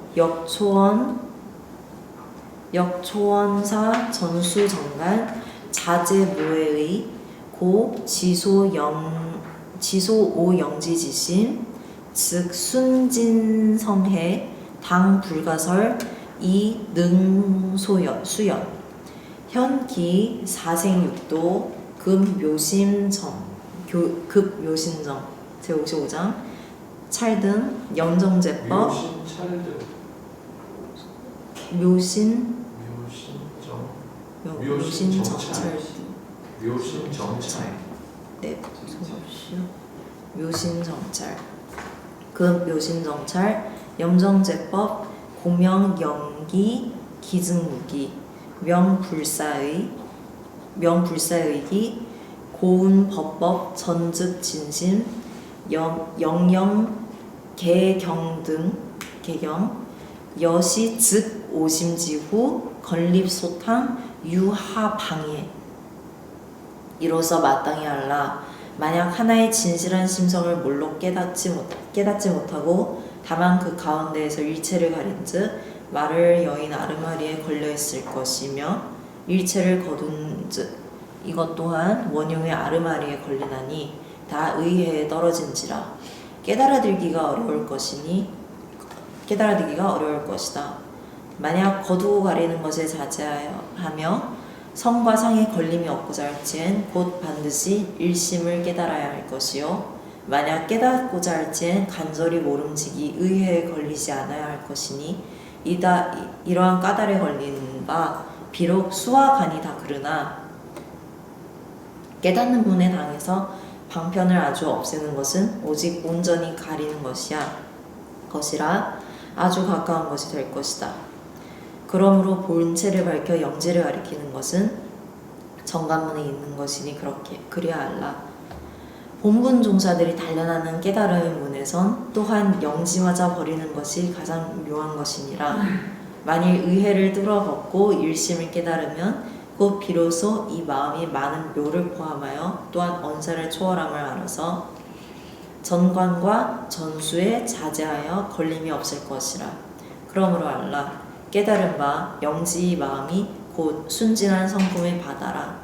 역초원사 전수정간 자제모해의 고 지소오영지지심 즉 순진성해 당불가설 이능수연 현기 사생육도 급묘심정 제55장 찰등 영정제법 묘신 정찰 묘신 정찰. 네, 묘신 정찰 묘신 정찰 염정제법 고명 영기 기증무기 명불사의기 고운 법법 전즉 진심 영영 개경 등 개경 여시 즉 오심지후 건립소탕 유하방해 이로써 마땅히 알라. 만약 하나의 진실한 심성을 몰로 깨닫지 못하고 다만 그 가운데에서 일체를 가린즉 말을 여인 아르마리에 걸려있을 것이며 일체를 거둔즉 이것 또한 원흉의 아르마리에 걸리나니 다 의해에 떨어진지라. 깨달아들기가 어려울 것이다. 만약 거두고 가리는 것에 자제하며 성과 상에 걸림이 없고자 할지엔 곧 반드시 일심을 깨달아야 할 것이요 만약 깨닫고자 할지엔 간절히 모름지기 의해에 걸리지 않아야 할 것이니 이러한 까닭에 걸리는 바 비록 수와 간이 다 그러나 깨닫는 분에 당해서 방편을 아주 없애는 것은 오직 온전히 가리는 것이라 아주 가까운 것이 될 것이다. 그러므로 본체를 밝혀 영지를 가리키는 것은 정관문에 있는 것이니 그래야 알라. 본분 종사들이 단련하는 깨달음의 문에선 또한 영지마저 버리는 것이 가장 묘한 것이니라. 만일 의해를 뚫어벗고 일심을 깨달으면 곧 비로소 이 마음이 많은 묘를 포함하여 또한 언사를 초월함을 알아서 전관과 전수에 자제하여 걸림이 없을 것이라. 그러므로 알라. 깨달은 바 영지의 마음이 곧 순진한 성품의 바다라.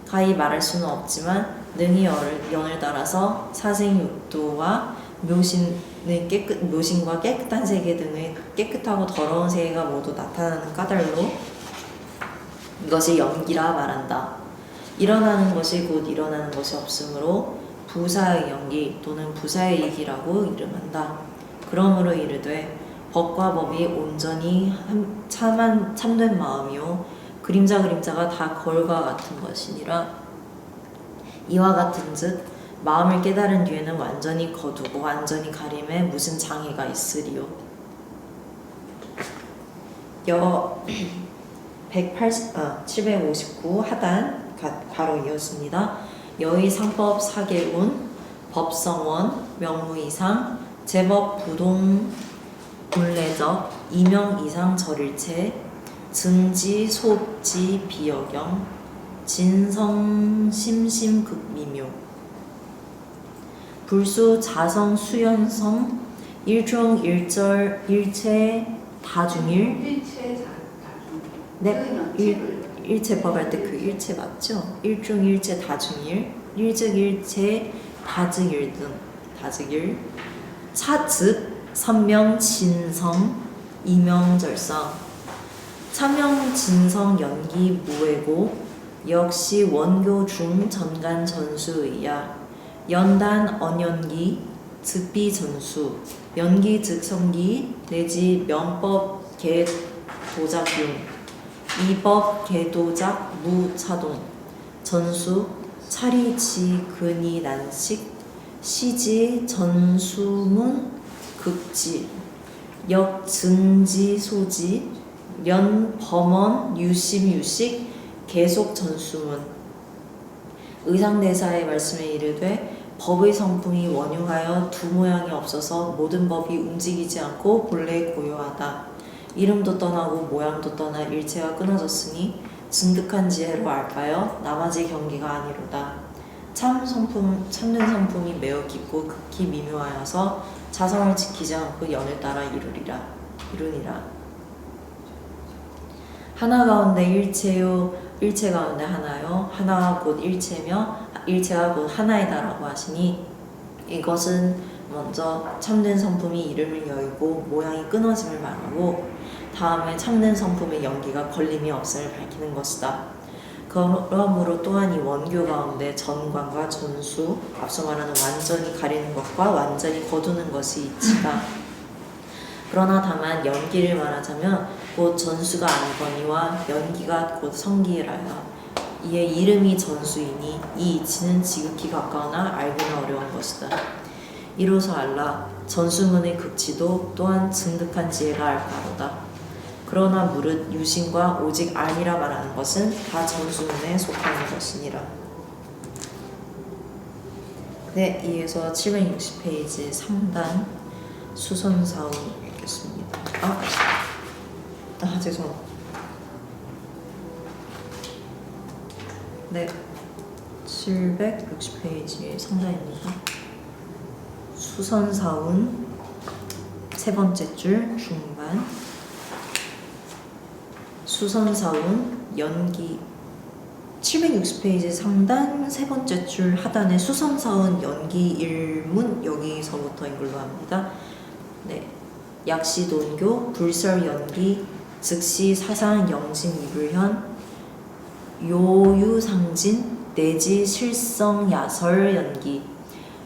가히 말할 수는 없지만 능히 연을 따라서 사생육도와 묘신과 깨끗한 세계 등의 깨끗하고 더러운 세계가 모두 나타나는 까닭로 이것이 연기라 말한다. 일어나는 것이 곧 일어나는 것이 없으므로 부사의 연기 또는 부사의 이기라고 이름한다. 그러므로 이르되 법과 법이 온전히 참된 마음이요 그림자가 다 거울과 같은 것이니라. 이와 같은즉 마음을 깨달은 뒤에는 완전히 거두고 완전히 가림에 무슨 장애가 있으리요. 759 하단 괄호 이었습니다. 여의 상법 사계운 법성원 명무이상 제법 부동 본래적 이명 이상 절일체 증지 소지 비여경 진성 심심 극미묘 불수 자성 수연성 일종 일절 일체 다중일 일체 다 네, 일체법 할 때 그 일체 맞죠? 일중 일체 다중일 일즉 일체 다즉일 등 다즉일 차즉 선명 진성 이명절상 차명 진성 연기 무해고 역시 원교 중 전간 전수의야 연단 언연기 즉비 전수 연기 즉성기 내지 명법 개 도작용 이법 개도작 무차동 전수 차리지 근이 난식 시지 전수문 극지 역증지 소지 연 범원 유심 유식 계속 전수문 의상대사의 말씀에 이르되 법의 성품이 원흉하여 두 모양이 없어서 모든 법이 움직이지 않고 본래 고요하다. 이름도 떠나고 모양도 떠나 일체가 끊어졌으니 증득한 지혜로 알까요? 나머지 경기가 아니로다. 참는 성품이 매우 깊고 극히 미묘하여서 자성을 지키지 않고 연을 따라 이루니라. 하나 가운데 일체요 일체 가운데 하나요 하나가 곧 일체며 일체가 곧 하나이다라고 하시니 이것은 먼저 참된 성품이 이름을 여의고 모양이 끊어짐을 말하고 다음에 참된 성품의 연기가 걸림이 없음을 밝히는 것이다. 그러므로 또한 이 원교 가운데 전관과 전수 앞서 말하는 완전히 가리는 것과 완전히 거두는 것이 있지다. 그러나 다만 연기를 말하자면 곧 전수가 아니거니와 연기가 곧 성기라야 이에 이름이 전수이니 이 이치는 지극히 가까우나 알기는 어려운 것이다. 이로서 알라 전수문의 극치도 또한 증득한 지혜가 알바로다. 그러나 무릇 유심과 오직 알미라 말하는 것은 다 전수문에 속하는 것이니라. 네, 이에서 760페이지 3단 수선사우 읽겠습니다. 죄송합니다. 네, 760페이지 3단입니다. 수선사운 세 번째 줄 중반 수선사운 연기 760페이지 3단 세 번째 줄 하단에 수선사운 연기 일문 여기서부터인 걸로 합니다. 네, 약시돈교 불설연기 즉시 사상 영진 이불현 요유상진 내지 실성야설 연기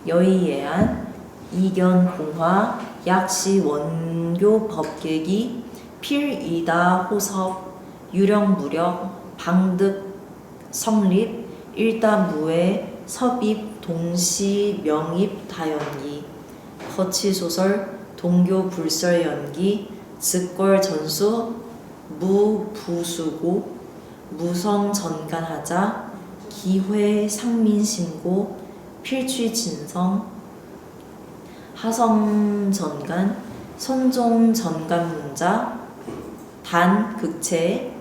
여의예안 이견공화 약시 원교 법계기 필이다 호섭 유령무력 방득 성립 일다무에 섭입 동시 명입 다연기 거치소설 동교 불설연기 즉걸 전수 무부수고 무성 전간하자 기회 상민신고 필취 진성 하성 전간 선종 전간 문자 단 극체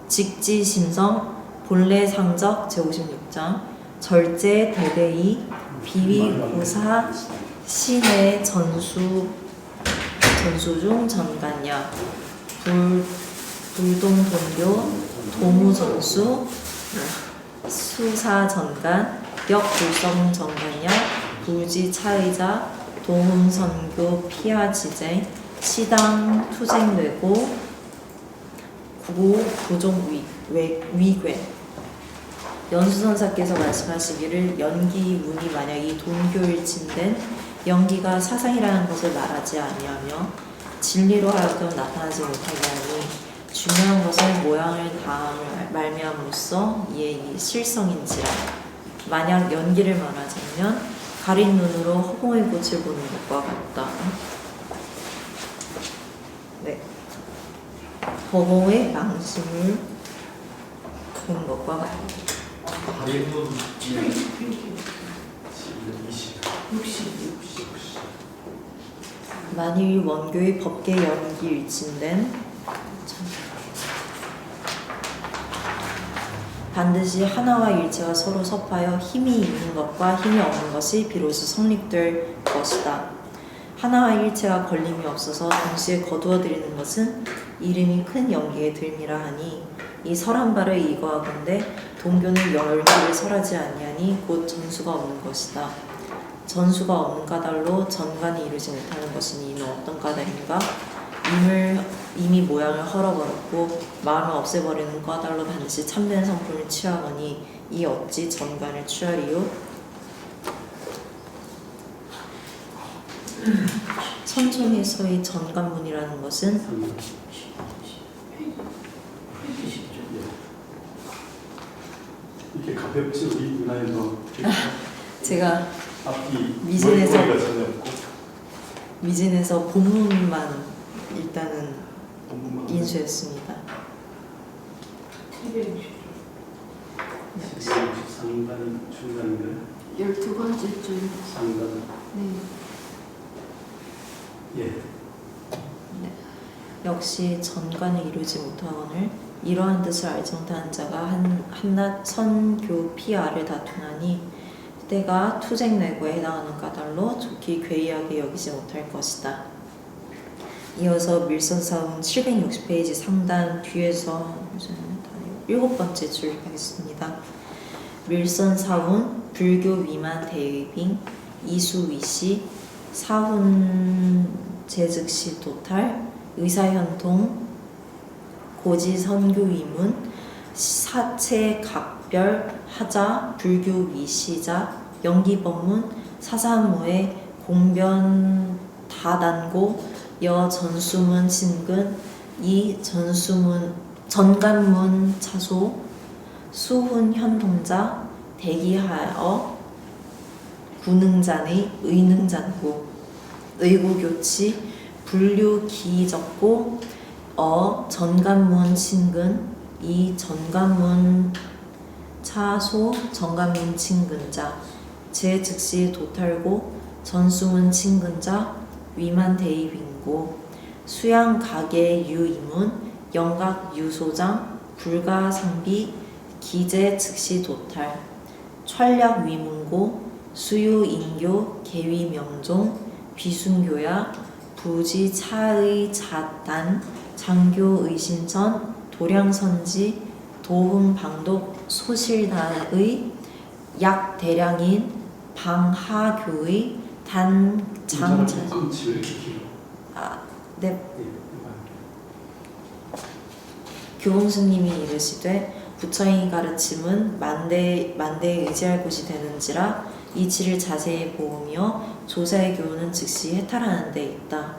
직지 심성 본래 상적 제56장 절제 대대이 비위고사 신의 전수 중 전간야 불동동교 도무전수, 수사전간, 역불성전간약, 부지차의자, 도움선교 피하지쟁, 시당 투쟁되고, 구종위괴. 연수선사께서 말씀하시기를 연기문이 만약 이 동교일친된 연기가 사상이라는 것을 말하지 아니하며 진리로 하여금 나타나지 못하게 하니 중요한 것은 모양을 다함을 말미암으로써 이에 이 실성인지라. 만약 연기를 말하자면 가린 눈으로 허공의 꽃을 보는 것과 같다. 네. 허공의 망심을 보는 것과 같다. 가리는 60. 만일 원교의 법계 연기 일진된 반드시 하나와 일체가 서로 섭하여 힘이 있는 것과 힘이 없는 것이 비로소 성립될 것이다. 하나와 일체가 걸림이 없어서 동시에 거두어들이는 것은 이름이 큰 연기에 들미라 하니 이 설한 바를 이거하건대 동교는 연기를 설하지 아니하니 곧 전수가 없는 것이다. 전수가 없는 까닭로 전관이 이루지 못하는 것은 이는 어떤 까닭인가? 이미 모양을 헐어버렸고 마음을 없애버리는 까닭로 반드시 참된 성품을 취하거니 이 어찌 전관을 취하리요? 선종에서의 전관문이라는 것은 이렇게 가볍지 우리 문화에서 제가 앞이 미진해서 머리가 전혀 없고 미진에서 본문만 일단은 본문만 인수했습니다. 3단은 중간인가요? 12번째 줄. 3단. 네. 예. 역시 전관을 이루지 못하거늘 이러한 뜻을 알지 못하는 자가 한낱 선교 피아를 다투나니 때가 투쟁내고에 해당하는 까닭로 좋게 괴이하게 여기지 못할 것이다. 이어서 밀선사훈 760페이지 상단 뒤에서 7번째 줄 하겠습니다. 밀선사훈 불교 위만 대의빙 이수위시 사훈 재즉시 도탈 의사현통 고지선교위문 사체 각별 하자 불교 위시자 연기법문 사사무에 공변 다단고 여 전수문 신근 이 전수문 전관문 차소 수훈 현동자 대기하여 구능잔의 의능잔고 의구교치 분류 기적고 전관문 신근 이 전관문 차소 전관문 친근자 제 즉시 도탈고 전수문 친근자 위만 대입인고 수양 가계 유이문 영각 유소장 불가상비 기재 즉시 도탈 철략 위문고 수유 인교 계위 명종 비순교야 부지 차의 자단 장교 의신선 도량선지 도흥 방독 소실단의 약 대량인 방하교의 단장자 끊지 왜 이렇게 길어? 네. 예. 교봉스님이 이르시되 부처의 가르침은 만대에 의지할 곳이 되는지라 이치를 자세히 보으며 조사의 교훈은 즉시 해탈하는 데 있다.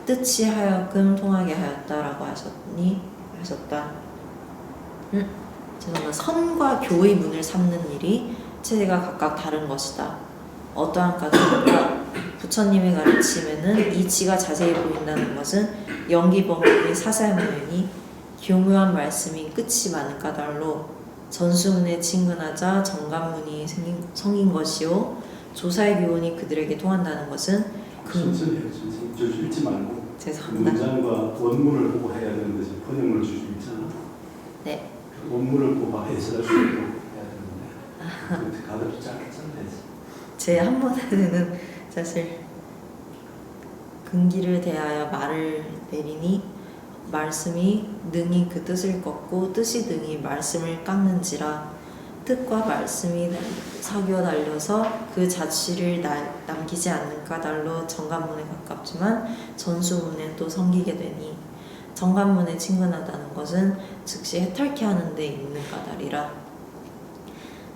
뜻이 하여금 통하게 하였다라고 하셨다. 죄송합니다. 선과 교의 문을 삼는 일이 체제가 각각 다른 것이다. 어떠한 까닭인가? 부처님의 가르침에는 이치가 자세히 보인다는 것은 연기법문의 사사무연이 교묘한 말씀이 끝이 많은 까닭로 전수문에 친근하자 정관문이 성인 것이요 조사의 교훈이 그들에게 통한다는 것은 천천히 해요. 천천히 읽지 말고 죄송합니다. 문장과 원문을 보고 해야 되는데 지금 번역문을 주시고 있잖아. 네. 그 원문을 보고 해석할 수 있도록 해야 되는데 가볍지 짧게 써야지. 제 한 번에는 사실 근기를 대하여 말을 내리니 말씀이 능히 그 뜻을 꺾고 뜻이 능히 말씀을 깎는지라. 뜻과 말씀이 사겨 달려서 그 자취를 남기지 않는 까닭로 정관문에 가깝지만 전수문에 또 섬기게 되니 정관문에 친근하다는 것은 즉시 해탈케 하는 데 있는 까닭이라.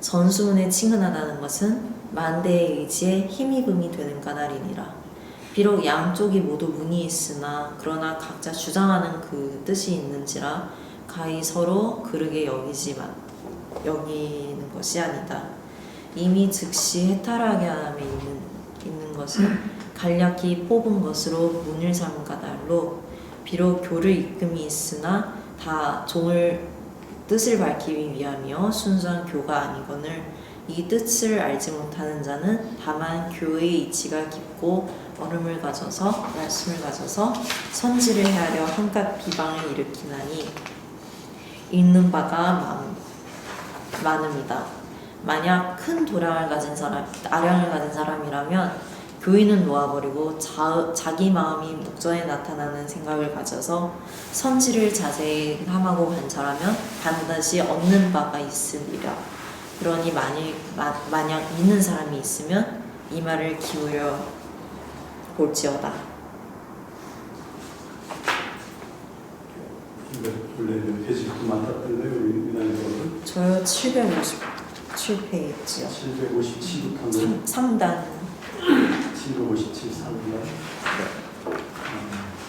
전수문에 친근하다는 것은 만대의 의지에 힘입음이 되는 까닭이니라. 비록 양쪽이 모두 문이 있으나 그러나 각자 주장하는 그 뜻이 있는지라 가히 서로 그르게 여기는 것이 아니다. 이미 즉시 해탈하게 함에 있는 것은 간략히 뽑은 것으로 문을 삼은 까닭로 비록 교를 이끔이 있으나 다 종을 뜻을 밝히기 위함이여 순수한 교가 아니거늘 이 뜻을 알지 못하는 자는 다만 교의 이치가 깊고 얼음을 가져서 말씀을 가져서 선지를 헤아려 한낱 비방을 일으키나니 읽는 바가 많음이다. 만약 큰 아량을 가진 사람이라면 교인은 놓아버리고 자기 마음이 목전에 나타나는 생각을 가져서 선지를 자세히 탐하고 관찰하면 반드시 얻는 바가 있으리라. 그러니 만약 믿는 사람이 있으면 이 말을 기울여 볼지어다. 원래 페이지가 많았던 거예요, 우리나라에서는. 저요 757페이지요. 757부터는 3단. 757, 3단.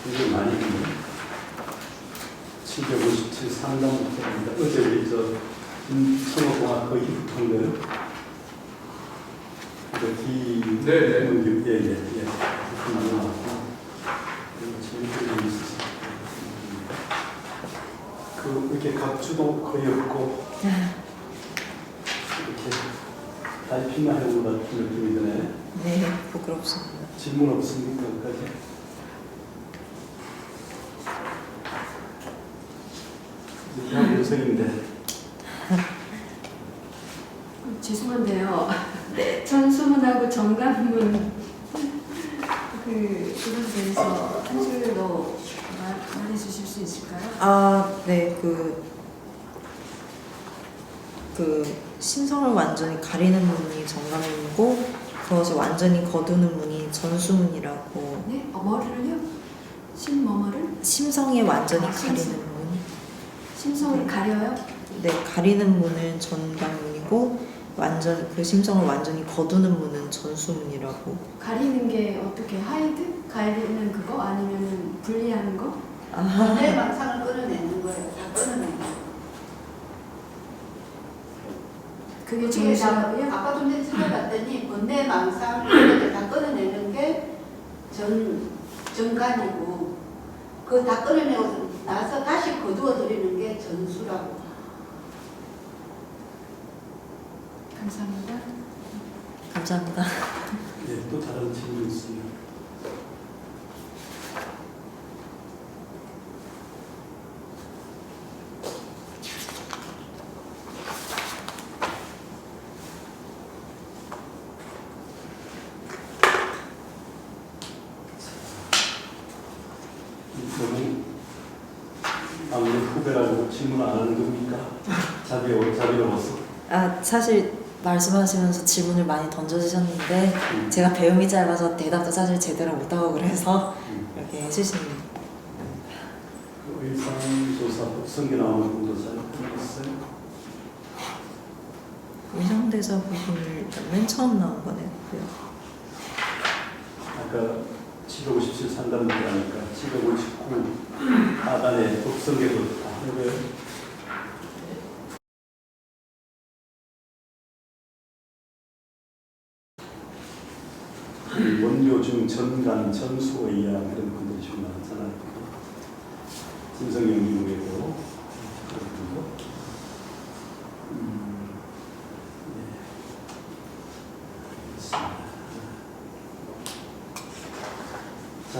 이게 많이 있네. 757, 3단부터입니다. 어제 우리 청어공학 거의 붙은 거예요. 네네. 예. 많이 나왔고. 재밌게 있었어요. 이렇게 각주도 거의 없고, 이렇게 달피나 하는 것 같은 느낌이 드네. 네, 부끄럽습니다. 질문 없습니까? 여기까지? 이제 다 요성인데. 죄송한데요. 네. 전수문하고 정관문 그것에 대해서 한 줄 더 말해주실 수 있을까요? 네, 심성을 완전히 가리는 문이 정관문이고 그것을 완전히 거두는 문이 전수문이라고. 네? 뭐를요? 뭐를? 심성이 완전히 심성. 가리는 문. 심성을 가려요? 네, 가리는 문은 전관문이고 그 심성을 완전히 거두는 문은 전수문이라고. 가리는 게 어떻게 하이드? 가리는 그거? 아니면 분리하는 거? 내 망상을 끌어내는 거예요. 다 끌어내는 거예요. 그게 그게 다 전수예요? 아까 좀 전에 찾아봤더니 번뇌 망상을 다 끌어내는 게 정관이고 그거 다 끌어내고 나서 다시 거두어 드리는 게 전수라고. 감사합니다. 감사합니다. 네, 또 다른 질문 있습니다. 너무 아무리 후배라고 질문 안 하는 겁니까? 자비로워서. 사실 말씀하시면서 질문을 많이 던져주셨는데 제가 배움이 짧아서 대답도 사실 제대로 못하고 그래서 이렇게 해주시는. 그 의상조사 복성기 나오는 분도 잘 모르겠어요. 의상대사 부분을 맨 처음 나온 거네요. 아까 757 3단부터 하니까 759 하단에 복성계도 다 하는 거예요. 원료 중 전간, 전수에 의한 그런 분들이 좀 많잖아요. 김성영 미국에도 그런 분도. 자,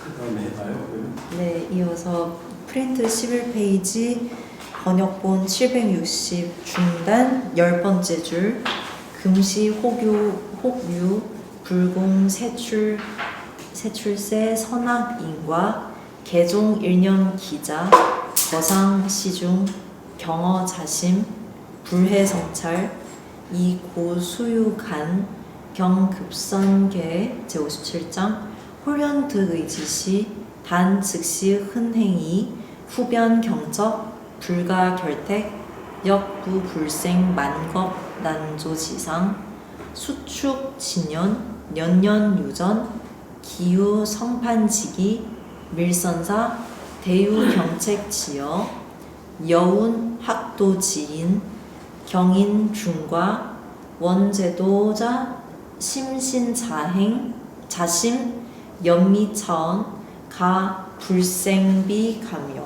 그 다음에 해봐요. 그러면. 네, 이어서 프린트 11페이지 번역본 760 중단 10번째 줄 금시 혹유 불공 세출세 선악인과 개종 일념 기자, 거상 시중, 경어 자심, 불해 성찰, 이고수유간, 경급선계 제57장, 홀연득의 지시, 단 즉시 흔행이, 후변 경적, 불가 결택, 역부 불생 만겁 난조지상, 수축 진연, 년년 유전, 기후 성판지기, 밀선사, 대유 경책 지어, 여운 학도 지인, 경인 중과, 원제도자, 심신자행, 자심, 연미차언, 가 불생비 감요.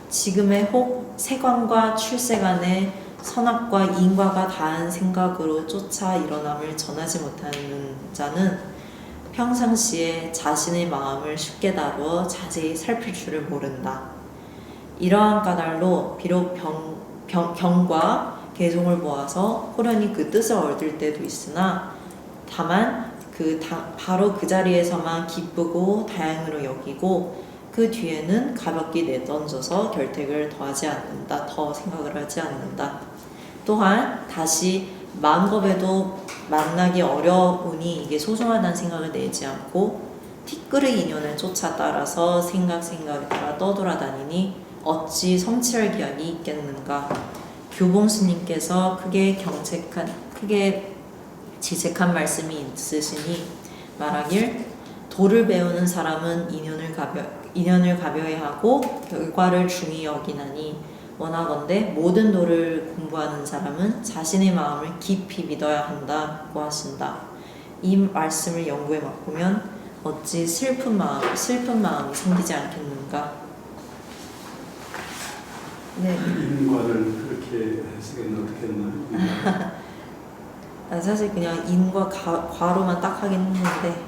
지금의 혹 세관과 출세간에 선악과 인과가 다한 생각으로 쫓아 일어남을 전하지 못하는 자는 평상시에 자신의 마음을 쉽게 다루어 자세히 살필 줄을 모른다. 이러한 까닭로 비록 경과 개종을 모아서 호련히 그 뜻을 얻을 때도 있으나 다만 바로 그 자리에서만 기쁘고 다행으로 여기고 그 뒤에는 가볍게 내던져서 결택을 더 생각을 하지 않는다. 또한 다시 만겁에도 만나기 어려우니 이게 소중하다는 생각을 내지 않고 티끌의 인연을 쫓아 따라서 생각에 따라 떠돌아다니니 어찌 성취할 기약이 있겠는가. 교봉 스님께서 크게 지책한 말씀이 있으시니 말하길 도를 배우는 사람은 인연을 가벼워하고 결과를 중히 여기나니 원하건대 모든 도를 공부하는 사람은 자신의 마음을 깊이 믿어야 한다고 하신다. 이 말씀을 연구에 맛보면 어찌 슬픈 마음이 생기지 않겠는가. 네. 인과를 그렇게 해석했나 어떻게 했나? 난 사실 그냥 인과 과로만 딱 하긴 했는데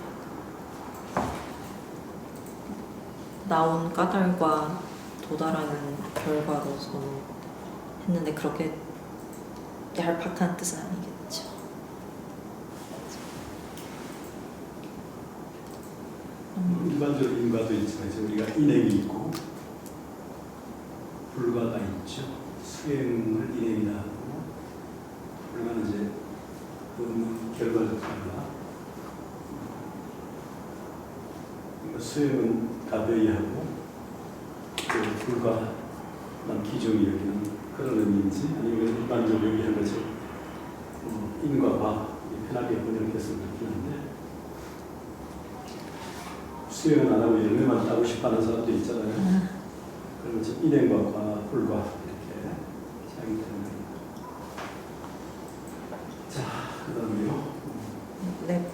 나온 까닭과 도달하는 결과로서 했는데 그렇게 얄팍한 뜻은 아니겠죠. 일반적으로 인과도 있지만 이제 우리가 인행이 있고 불가가 있죠. 수행을 인행이라 하고 불가는 이제 결과를 달라. 수행은 가벼이 하고 불가만 기종이 여기는 그런 의미인지 아니면 일반적으로 얘기한 것처럼 인과 과 편하게 번역했으면 좋겠는데 수행은 안 하고 열매만 따고 싶어하는 사람도 있잖아요. 그러면 지금 인행과 과, 불과 이렇게 사용이 되는 겁니다. 자, 그 다음에요. 네.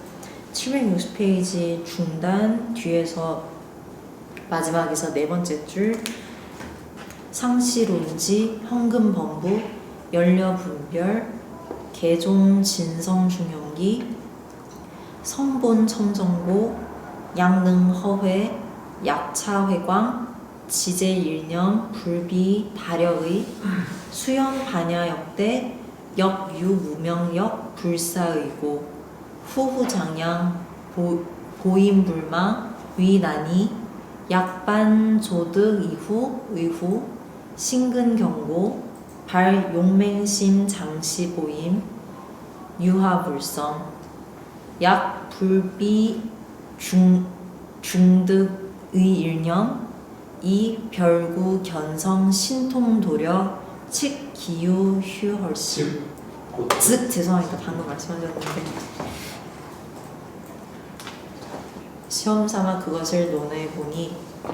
760페이지 중단 뒤에서 마지막에서 네 번째 줄 상시론지, 현금범부, 연려분별, 개종 진성중용기, 성본청정보, 양능허회, 약차회광, 지제일념, 불비, 다력의, 수연반야역대, 역유무명역, 불사의고, 후후장양, 보임불망, 위난이, 약반조득 의후, 신근경고, 발용맹심 장시보임, 유하불성, 약불비 중득의 일념, 이 별구 견성 신통도력, 칙기유 휴헐시. 죄송합니다. 방금 말씀하셨는데 시험 삼아 그것을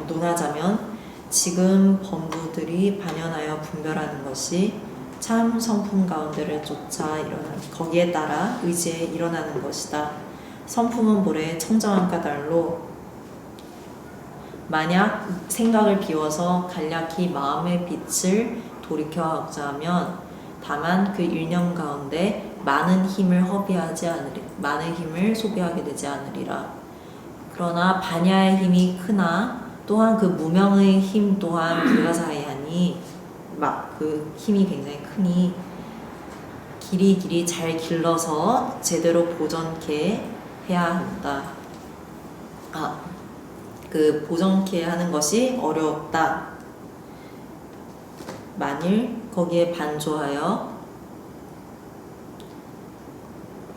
논하자면 지금 범부들이 반연하여 분별하는 것이 참 성품 가운데를 쫓아 거기에 따라 의지에 일어나는 것이다. 성품은 모래 청정한 까닭로 만약 생각을 비워서 간략히 마음의 빛을 돌이켜하고자 하면 다만 그 일념 가운데 많은 힘을 소비하게 되지 않으리라. 그러나 반야의 힘이 크나 또한 그 무명의 힘 또한 불가사의하니 그 힘이 굉장히 크니 길이 잘 길러서 제대로 보존케 해야 한다. 그 보정케 하는 것이 어렵다. 만일 거기에 반조하여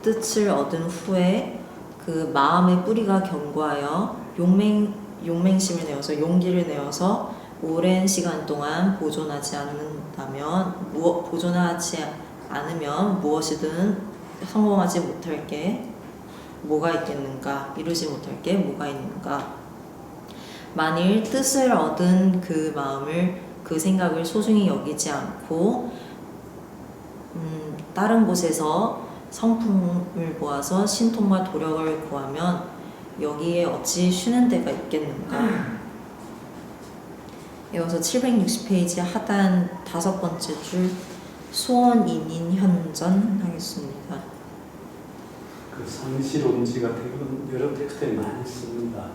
뜻을 얻은 후에 그 마음의 뿌리가 견고하여 용맹심을 내어서 용기를 내어서 오랜 시간 동안 보존하지 않으면 무엇이든 성공하지 못할 게 뭐가 있겠는가? 이루지 못할 게 뭐가 있는가? 만일 뜻을 얻은 그 마음을 그 생각을 소중히 여기지 않고 다른 곳에서 성품을 모아서 신통과 도력을 구하면 여기에 어찌 쉬는 데가 있겠는가? 이어서 760페이지 하단 5번째 줄 소원 인인 현전 하겠습니다. 그 상시론지 같은 건 여러 텍스트에 많이 씁니다.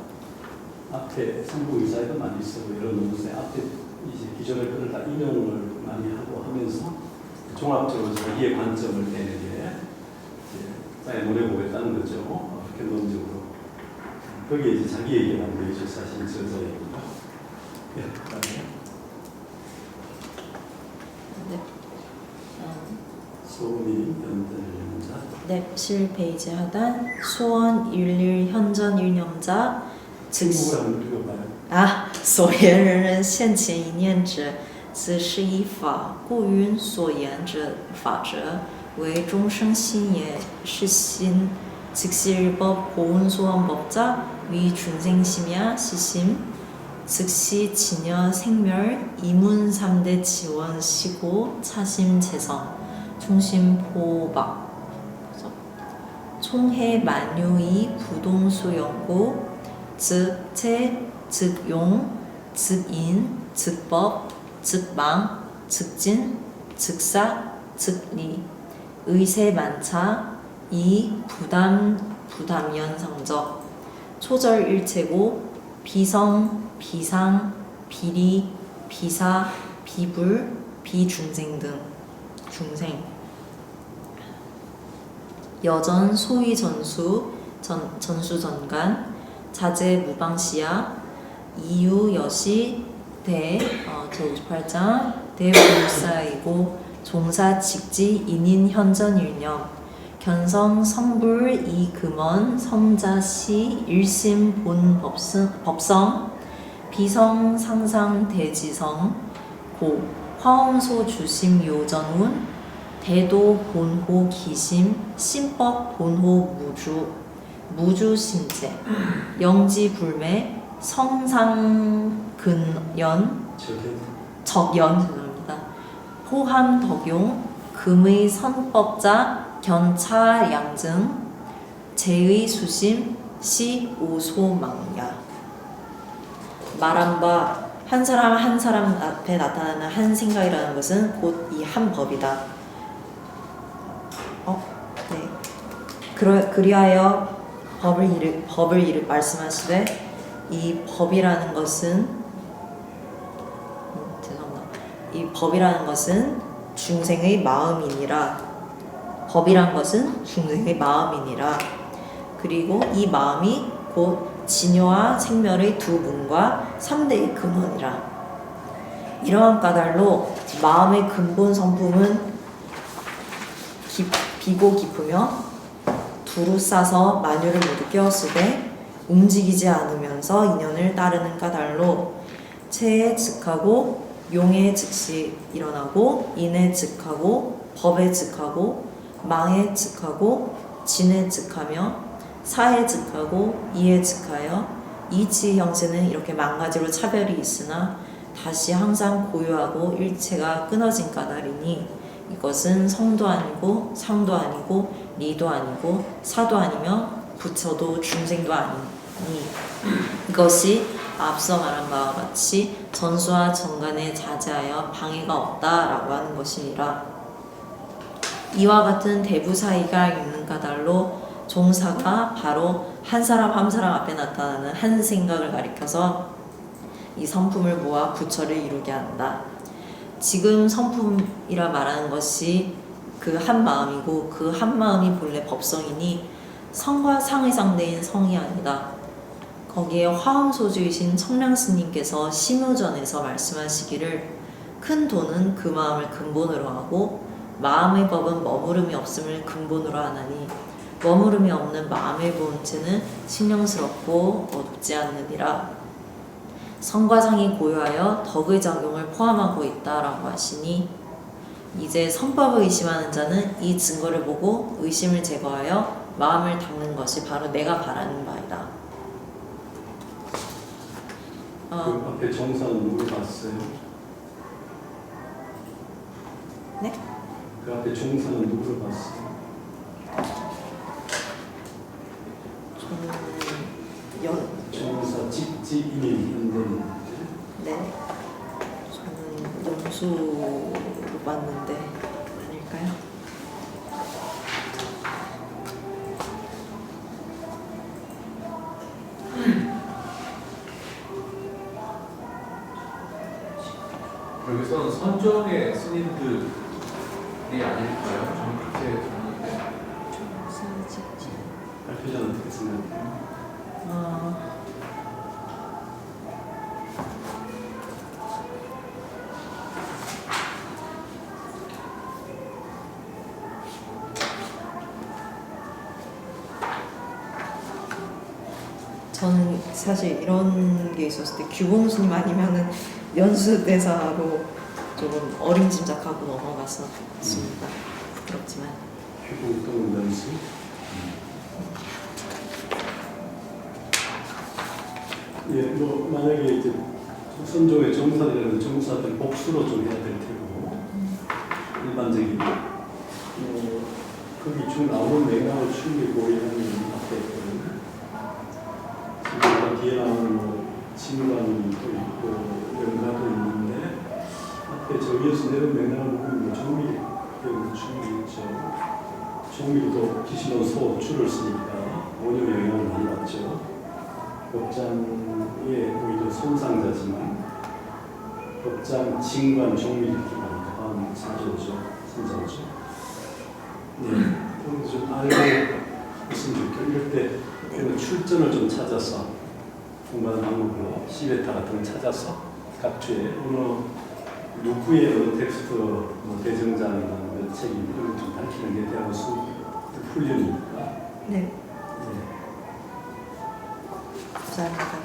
앞에 성부의사에도 많이 쓰고 여러 논문에 앞에 이제 기존의 글을 다 인용을 많이 하고 하면서 종합적으로 자기의 관점을 내게 짜여 노려보겠다는 거죠. 결론적으로 거기에 이제 자기 얘기를 한번 해줄 사실 저자입니다. 예, 그다음에 네. 소원이 연자. 네, 7페이지 하단 소원 일일 현전 일념자 즉시 중국을 한번 읽어봐요. 所言人人现前一念者，此是一法，故云所言者法者，为众生心也。是心，즉시 일법 보은 소원법자 위 중생심이야 시심. 즉시 진여 생멸 이문 3대 지원 시고 차심 재성 중심 포박 총해 만유이 부동수 연고 즉체 즉용 즉인 즉법 즉망 즉진 즉사 즉리 의세 만차 이 부담연상적 초절 일체고 비성 비상 비리 비사 비불 비중생 등 중생 여전 소위 전수 전수전간 자제 무방시야 이유 여시 대 제58장 대불사이고 종사 직지 인인 현전 일념 견성 성불 이금원 성자시 일심 본 법성 비성 상상 대지성 고 화엄소 주심 요전운 대도 본호 기심 심법 본호 무주 신체 영지 불매 성상 근연 적연 죄송합니다. 호함 덕용 금의 선법자 견차 양증 제의 수심 시 오소망야 말한 바 한 사람 앞에 나타나는 한 생각이라는 것은 곧 이 한 법이다. 네. 그리하여 법을 말씀하시되 이 법이라는 것은 이 법이라는 것은 중생의 마음이니라. 법이란 것은 중생의 마음이니라. 그리고 이 마음이 곧 진요와 생멸의 두 문과 3대의 근원이라. 이러한 까닭로 마음의 근본 성품은 비고 깊으며 두루 싸서 만유를 모두 깨었으되 움직이지 않으면서 인연을 따르는 까닭로 체에 즉하고 용에 즉시 일어나고 인에 즉하고 법에 즉하고 망에 즉하고 진에 즉하며 사에 즉하고 이에 즉하여 이치 형체는 이렇게 만가지로 차별이 있으나 다시 항상 고유하고 일체가 끊어진 까닭이니 이것은 성도 아니고 상도 아니고 리도 아니고 사도 아니며 부처도 중생도 아니니 이것이 앞서 말한 바와 같이 전수와 정간에 자제하여 방해가 없다라고 하는 것이니라. 이와 같은 대부 사이가 있는 까닭로 종사가 바로 한 사람 앞에 나타나는 한 생각을 가리켜서 이 성품을 모아 부처를 이루게 한다. 지금 성품이라 말하는 것이 그 한 마음이고 그 한 마음이 본래 법성이니 성과 상의 상대인 성이 아니다. 거기에 화엄소주이신 청량스님께서 심우전에서 말씀하시기를 큰 도는 그 마음을 근본으로 하고 마음의 법은 머무름이 없음을 근본으로 하나니 머무름이 없는 마음의 본체는 신령스럽고 어둡지 않느니라. 성과상이 고요하여 덕의 작용을 포함하고 있다라고 하시니 이제 선법을 의심하는 자는 이 증거를 보고 의심을 제거하여 마음을 닦는 것이 바로 내가 바라는 바이다. 그 앞에 정사는 누구 봤어요? 네? 그 앞에 종사는 누구를 봤어요? 저는 종사 직지인인 현대인. 네. 저는 영수로 봤는데 아닐까요? 여기서는 선종의 스님들이 아닐까요? 저는 그렇게 들었는데. 발표자는 어떻게 생각해요? 저는 사실 이런 게 있었을 때 규봉스님 아니면은 연수대사로 조금 어림짐작하고 넘어갔었습니다. 부끄럽지만. 휴고 또는 연수? 예, 뭐 만약에 이제 선종의 정사들은 정사들 복수로 좀 해야 될 테고 일반적인 거기 중 나오는 맥락을 충분히 이해하는 앞에 있거든요. 지금 뒤에 나오는 뭐 진관도 있고 연가도 있는데 앞에 저기에서 내린 맥락을 보면 뭐 정밀 배우는 충분히 있죠. 정밀도 기신원 소 줄을 쓰니까 원효 영향을 많이 받죠. 법장의 오히려 손상자지만 법장, 진관, 종밀 기반 다음 사조죠, 선자죠. 네, 그런 좀 알고 있으면 좋겠고 이럴 때 출전을 좀 찾아서 공부하는 방법으로 시베타 같은 걸 찾아서 각 주에 누구의 어느 텍스트 대정장이나 몇 책이 이런 걸 좀 밝히는 게 대학 수업 훈련이니까. 네. 감사합니다.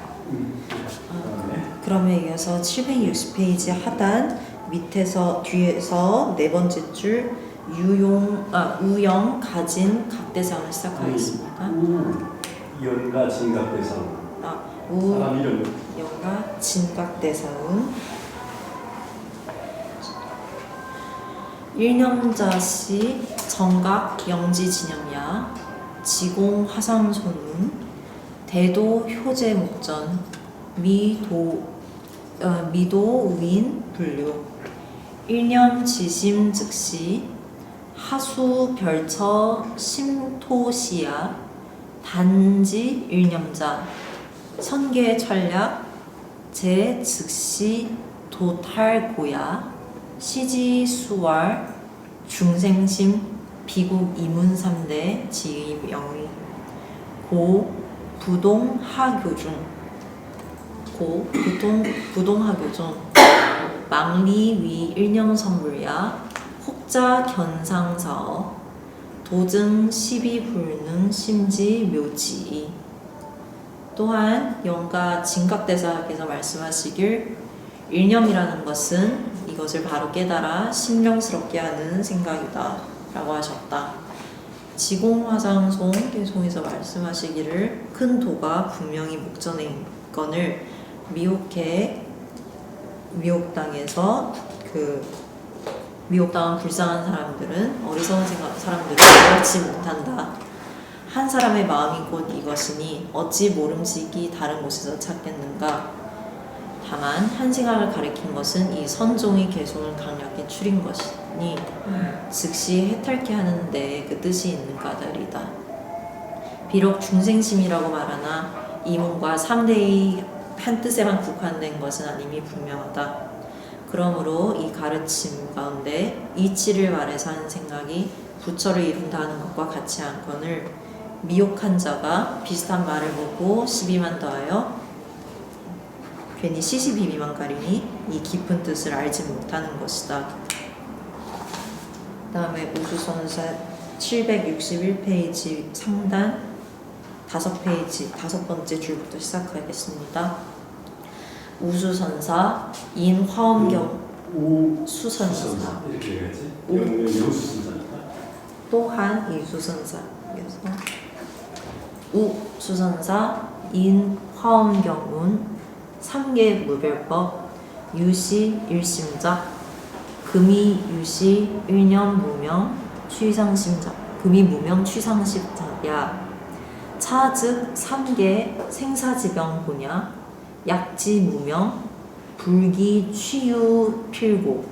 그러면 이어서 760페이지 하단 밑에서 뒤에서 네 번째 줄 우영 가진 각대상을 시작하겠습니다. 연가 진각대상. 사람 이름. 연가 진각대상. 일념자시 정각 영지 진영야 지공 화상손운 대도 효제 목전 미도 우인 분류 일념 지심 즉시 하수 별처 심토시야 단지 일념자 선계 철략 제 즉시 도탈고야 시지 수월 중생심 비국 이문 3대 지의 영의 고 부동 하교중 망리 위 일념 선불야 혹자 견상사어 도증 시비 불능 심지 묘지. 또한 영가 진각대사께서 말씀하시길 일념이라는 것은 이것을 바로 깨달아 신령스럽게 하는 생각이다 라고 하셨다. 지공화상송 개송에서 말씀하시기를 큰 도가 분명히 목전에 있건을 미혹당해서 미혹당한 불쌍한 사람들은 어리석은 사람들은 알지 못한다. 한 사람의 마음이 곧 이것이니 어찌 모름지기 다른 곳에서 찾겠는가. 다만 한 생각을 가리킨 것은 이 선종의 개송을 강력히 추린 것이니 즉시 해탈케 하는 데 그 뜻이 있는 까닭이다. 비록 중생심이라고 말하나 이 몸과 3대의 한 뜻에만 국한된 것은 아님이 분명하다. 그러므로 이 가르침 가운데 이치를 말해서 하는 생각이 부처를 이룬다 하는 것과 같이 않거늘 미혹한 자가 비슷한 말을 보고 시비만 더하여 괜히 시시비비만 가리니 이 깊은 뜻을 알지 못하는 것이다. 그 다음에 우수선사 761페이지 상단 5페이지 5번째 줄부터 시작하겠습니다. 우수선사 인화엄경 수선사 이렇게 해야지. 오. 영수선사니까. 또한 이수선사 그래서 우수선사 인화엄경운 3개 무별법 유시 일심작 금이 유시 일념 무명 취상심작 금이 무명 취상심작야 차즉 3개 생사지병 보냐 약지 무명 불기 취유 필고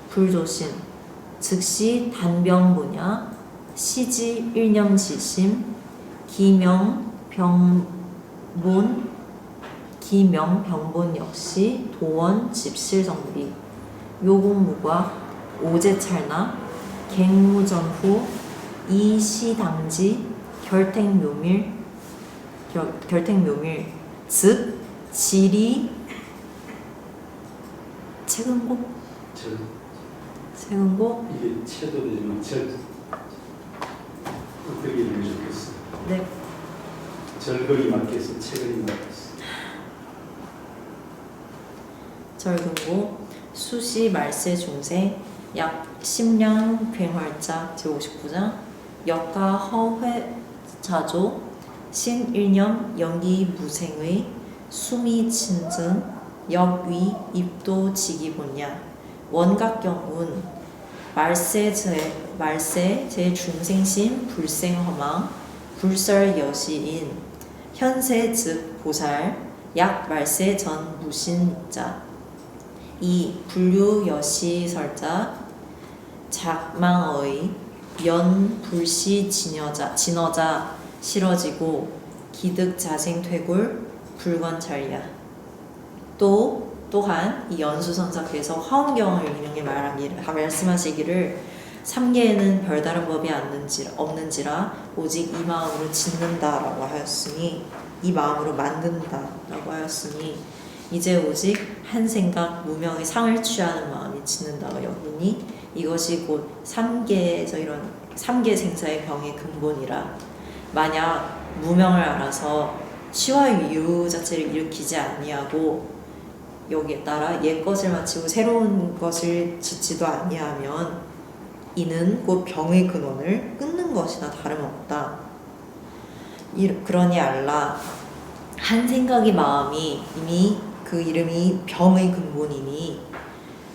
불조신 즉시 단병 보냐 시지 일념지심 기명병본 역시 도원 집실성비 요공무과 오제찰나 갱무전후 이시당지 결택묘밀 즉 지리 최근곡 이게 채도되지만 그렇게 읽으면 좋겠어. 네. 절거리 맞겠어. 채거리 맞겠어. 절근고 수시 말세 중생 약 10량 괴활자 제59장 역가 허회 자조 신일념 연기 무생의 수미 친증 역위 입도 지기본야 원각경운 말세 제 중생심 불생허망 불설 여시인 현세 즉 보살 약 말세 전 무신자 이 불류 여시설자 작망의 연 불시 진어자 실어지고 기득 자생 퇴굴 불관찰야 또한 이 연수선사께서 화엄경을 인용해 말씀하시기를 3계에는 별다른 법이 없는지라 오직 이 마음으로 짓는다라고 하였으니 이 마음으로 만든다라고 하였으니 이제 오직 한 생각 무명의 상을 취하는 마음이 짓는다고 여기니 이것이 곧 3계에서 이런 3계 생사의 병의 근본이라 만약 무명을 알아서 취와 유 자체를 일으키지 아니하고 여기에 따라 옛 것을 마치고 새로운 것을 짓지도 아니하면 이는 곧 병의 근원을 끊는 것이나 다름없다. 그러니 알라 한 생각의 마음이 이미 그 이름이 병의 근본이니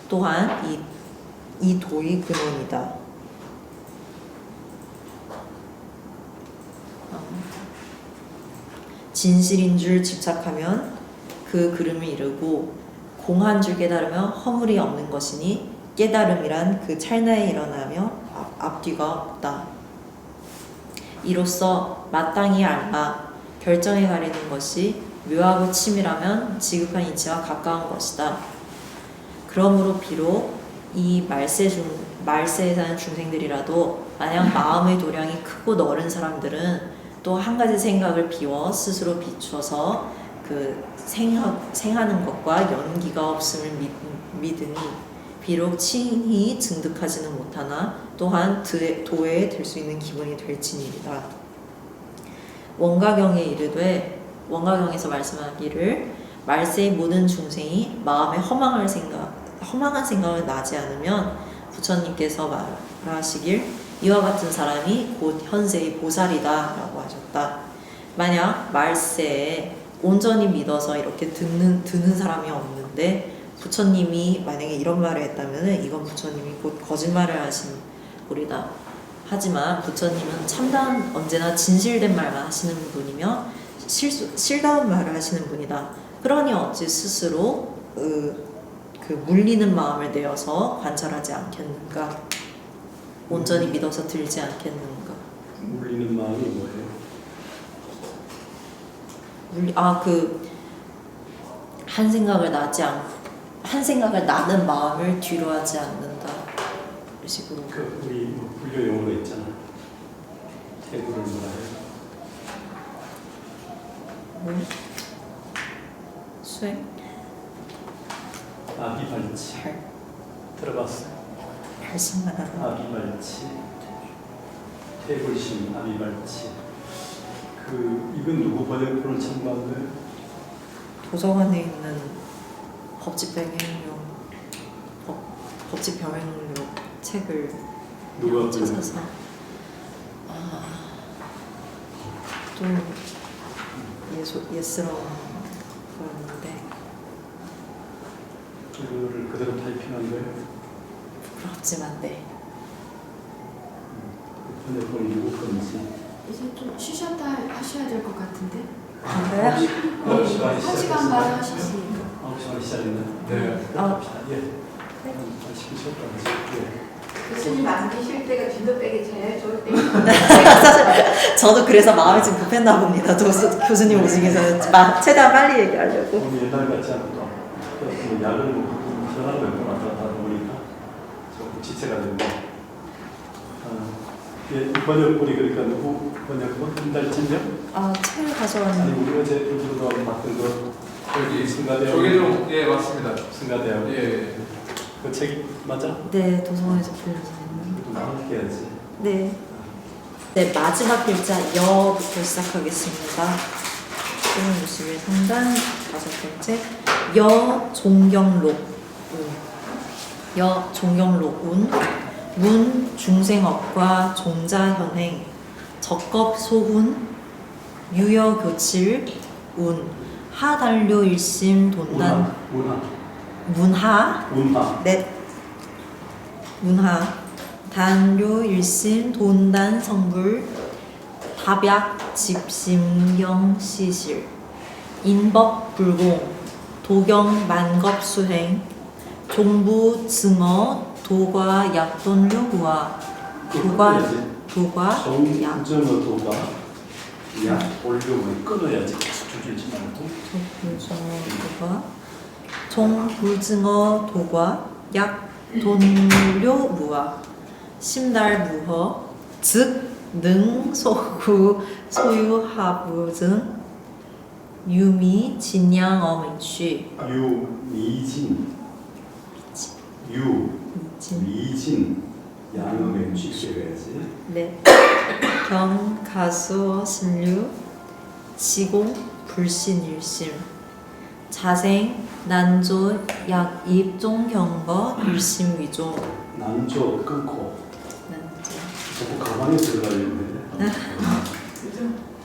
또한 이 도의 근원이다. 진실인 줄 집착하면 그 그름을 이루고 공한 줄 깨달으며 허물이 없는 것이니 깨달음이란 그 찰나에 일어나며 앞뒤가 없다. 이로써 마땅히 알라 결정에 가리는 것이 묘하고 치밀하면 지극한 이치와 가까운 것이다. 그러므로 비록 이 말세에 사는 중생들이라도 만약 마음의 도량이 크고 넓은 사람들은 또 한 가지 생각을 비워 스스로 비추어서 그 생하는 것과 연기가 없음을 믿으니 비록 친히 증득하지는 못하나 또한 도에 들 수 있는 기분이 될지니이다. 원가경에 이르되 원가경에서 말씀하기를 말세의 모든 중생이 마음에 허망한 생각을 나지 않으면 부처님께서 말하시길 이와 같은 사람이 곧 현세의 보살이다 라고 하셨다. 만약 말세에 온전히 믿어서 이렇게 드는 사람이 없는데 부처님이 만약에 이런 말을 했다면 이건 부처님이 곧 거짓말을 하신 꼴이다. 하지만 부처님은 참다운 언제나 진실된 말만 하시는 분이며 실다운 말을 하시는 분이다. 그러니 어찌 스스로 그 물리는 마음을 내어서 관찰하지 않겠는가? 온전히 믿어서 들지 않겠는가? 물리는 마음이 뭐예요? 한 생각을 나는 마음을 뒤로 하지 않는다. 이런 식으로. 우리 불교 용어가 있잖아. 태구를 뭐라 해요? 수행? 아비발치. 들어봤어요? 발심만 하는 아비발치. 태굴심 아비발치. 이건 누구 번역본을 참고한 거예요? 도서관에 있는 법집 병행료 법집 병행료 책을 누가 찾아서 좀 예스러운 거였는데 그거를 그대로 타이핑한 거예요? 부끄럽지만 네. 번역본이 누구 건지. 이제 좀 쉬셨다 하셔야 될 것 같은데. 그래요? 1시간 반 하셨으니까. 9시 시작했나? 네. 예. 10분 쉬었다 하지. 교수님 안 계실 때가 진도백이 제일 좋을 때. 저도 그래서 마음이 좀 급했나 봅니다. 교수님 오시기 전에 최대한 빨리 얘기하려고. 우리 옛날 같지 않고 또 약을 먹고 전화를 몇번 왔다 갔다 하다 보니까 조금 지체가 됩니다. 이 번역본이 그러니까 누구 번역본? 한달쯤요? 책을 아니 가져왔는데 우리 어제 인트로도 봤던 거 저기 승가대학. 저게 좀 예 맞습니다. 승가대학. 예. 그 책 맞아? 네, 도서관에서 빌려서 나오게 해야지. 네. 네, 마지막 글자 여부터 시작하겠습니다. 161 상단 5번째 여종경록 여종경록 문 중생업과 종자현행 적겁소훈 유여교칠 하단료일심 돈단 문하 네 문하 단료일심 돈단 성불 답약 집심경 시실 인법 불공 도경 만겁 수행 종부 증어 도과 약돈료구와 도과 약 정점의 도가 약 올려면 끊어야지 계속 줄이지 말고. 도과 종불증어 도과 약돈료무와 심달무허 즉 능소구 소유하부 등 유미 진양어민취 미진 양음의 취해야지. 네. 경 가수어 신류 지공 불신일심 자생 난조 약입 종경거 일심 위종 난조 끊고 난조 자꾸 가방에 들어가려는데.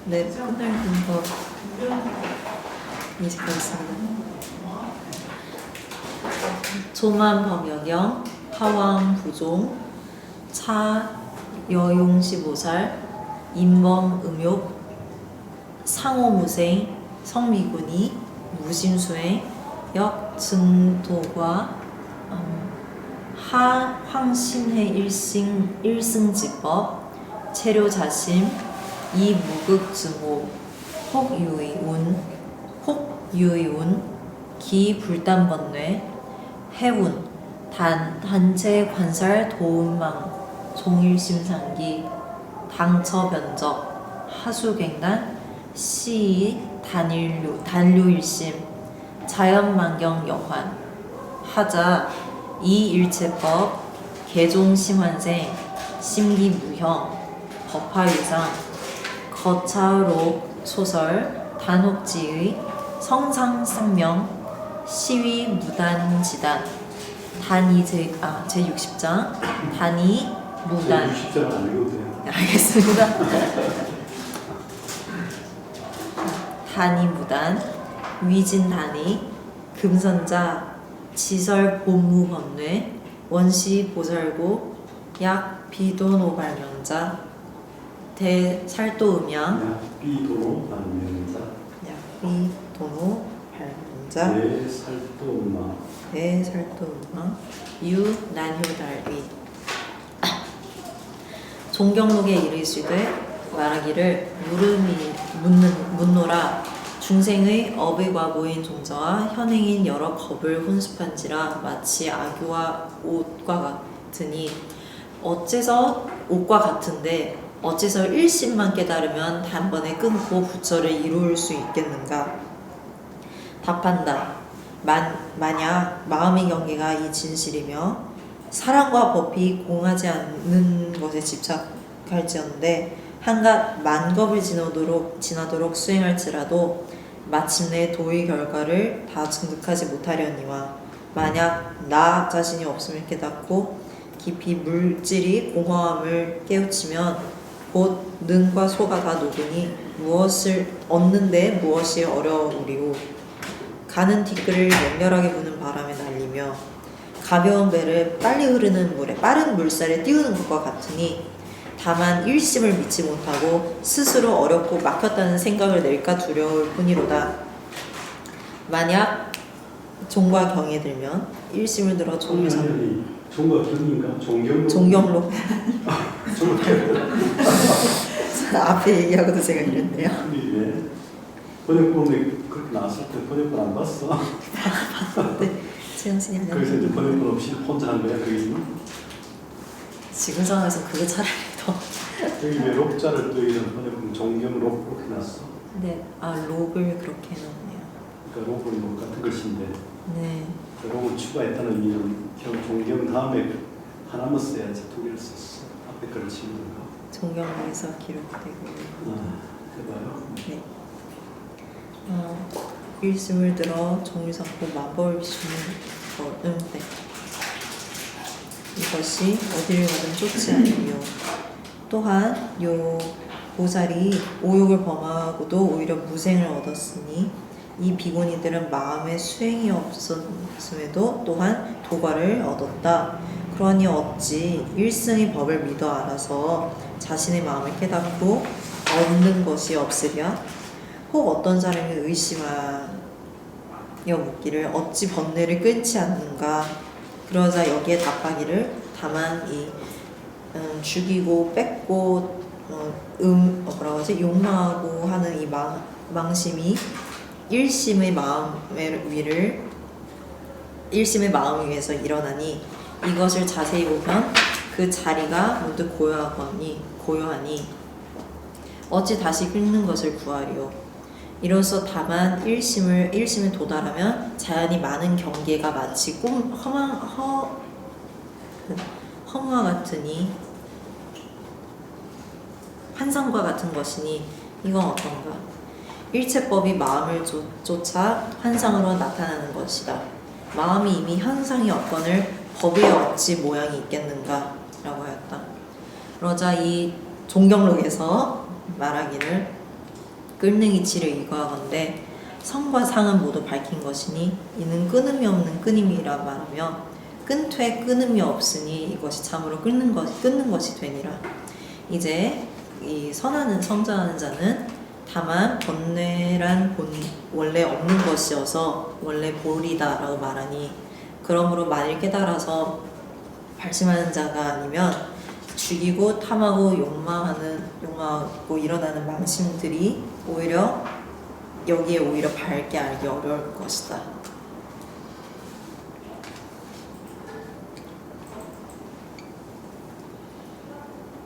네 끝날 근거 인식하겠습니다. 조만 범여경 하왕 부종 차 여용시보살 인범 음욕 상호무생 성미군이 무심수행 역증도과 하 황신해 일승지법 체료자심 이무극증오 혹유의운 기불단번뇌 해운 단체 관살 도움망 종일심상기 당처변적 하수갱단 시의 단료일심 자연만경 여환 하자 이일체법 개종심환생 심기무형 법화유상 거차록 소설 단옥지의 성상쌍명 시위무단지단 제60장 단위 무단 60장 안 읽어도 돼요. 알겠습니다. 단위 무단 위진단위 금선자 지설 본무번뇌 원시 보살고 약 비도노 발명자 대살도음양 비도로 발명자 약 비도노 발명자 대살도음양 유난효달의 종경록에 이르시되 말하기를 묻노라 중생의 업의 과보인 종자와 현행인 여러 겁을 혼습한지라 마치 악유와 옷과 같으니 어째서 옷과 같은데 어째서 일심만 깨달으면 단번에 끊고 부처를 이룰 수 있겠는가? 답한다. 만약 마음의 경계가 이 진실이며 사랑과 법이 공하지 않는 것에 집착할지언데 한갓 만겁을 지나도록 수행할지라도 마침내 도의 결과를 다 증득하지 못하려니와 만약 나 자신이 없음을 깨닫고 깊이 물질이 공허함을 깨우치면 곧 능과 소가 다 녹으니 무엇을 얻는데 무엇이 어려우리오. 가는 티끌을 맹렬하게 부는 바람에 날리며 가벼운 배를 빨리 흐르는 물에 빠른 물살에 띄우는 것과 같으니 다만 일심을 믿지 못하고 스스로 어렵고 막혔다는 생각을 낼까 두려울 뿐이로다. 만약 종과 경에 들면 일심을 들어 종을 종과 경인가? 종경로? 종경로 종경로. 앞에 얘기하고도 제가 이랬네요. 네. 번역본에 그렇게 나왔을 때 번역본 안 봤어. 네, 최영신이 하는. 그래서 이제 번역본 없이 혼자 한 거야, 그 얘기는. 지금 상황에서 그게 차라리 더. 여기 왜 록자를 또 이런 번역본 종경록 그렇게 놨어? 네, 록을 그렇게 해놨네요. 그러니까 록은 록 같은 것인데 네, 그 록을 추가했다는 의미는 종경 다음에 하나만 써야지 두 개를 썼어. 앞에 거를 치는 거. 종경록에서 기록되고. 해봐요. 네. 일심을 들어 종을 삼고 만법을 비추는 것은 네. 이것이 어디를 가든 좋지 않으요. 또한 요 보살이 오욕을 범하고도 오히려 무생을 얻었으니 이 비고니들은 마음에 수행이 없었음에도 또한 도과를 얻었다. 그러니 어찌 일승의 법을 믿어 알아서 자신의 마음을 깨닫고 얻는 것이 없으랴? 혹 어떤 사람이 의심하여 묻기를 어찌 번뇌를 끊지 않는가? 그러자 여기에 답하기를 다만 이 죽이고 뺏고 뭐라고 하지? 욕망하고 하는 이 망심이 일심의 마음을 위해서 일어나니 이것을 자세히 보면 그 자리가 모두 고요하니 어찌 다시 끊는 것을 구하리요. 이로써 다만 일심에 도달하면 자연히 많은 경계가 마치 허무와 같으니 환상과 같은 것이니 이건 어떤가? 일체법이 마음을 쫓아 환상으로 나타나는 것이다. 마음이 이미 현상이 없거늘 법에 어찌 모양이 있겠는가? 라고 하였다. 그러자 이 종경록에서 말하기를 끊는 이치를 이거하건대 성과 상은 모두 밝힌 것이니 이는 끊음이 없는 끊임이라 말하며 끊되 끊음이 없으니 이것이 참으로 끊는 것이 되니라. 이제 이 선하는 성장하는 자는 다만 번뇌란 원래 없는 것이어서 원래 본이다라고 말하니 그러므로 만일 깨달아서 발심하는 자가 아니면 죽이고 탐하고 욕망하고 일어나는 망심들이 오히려 여기에 오히려 밝게 알기 어려울 것이다.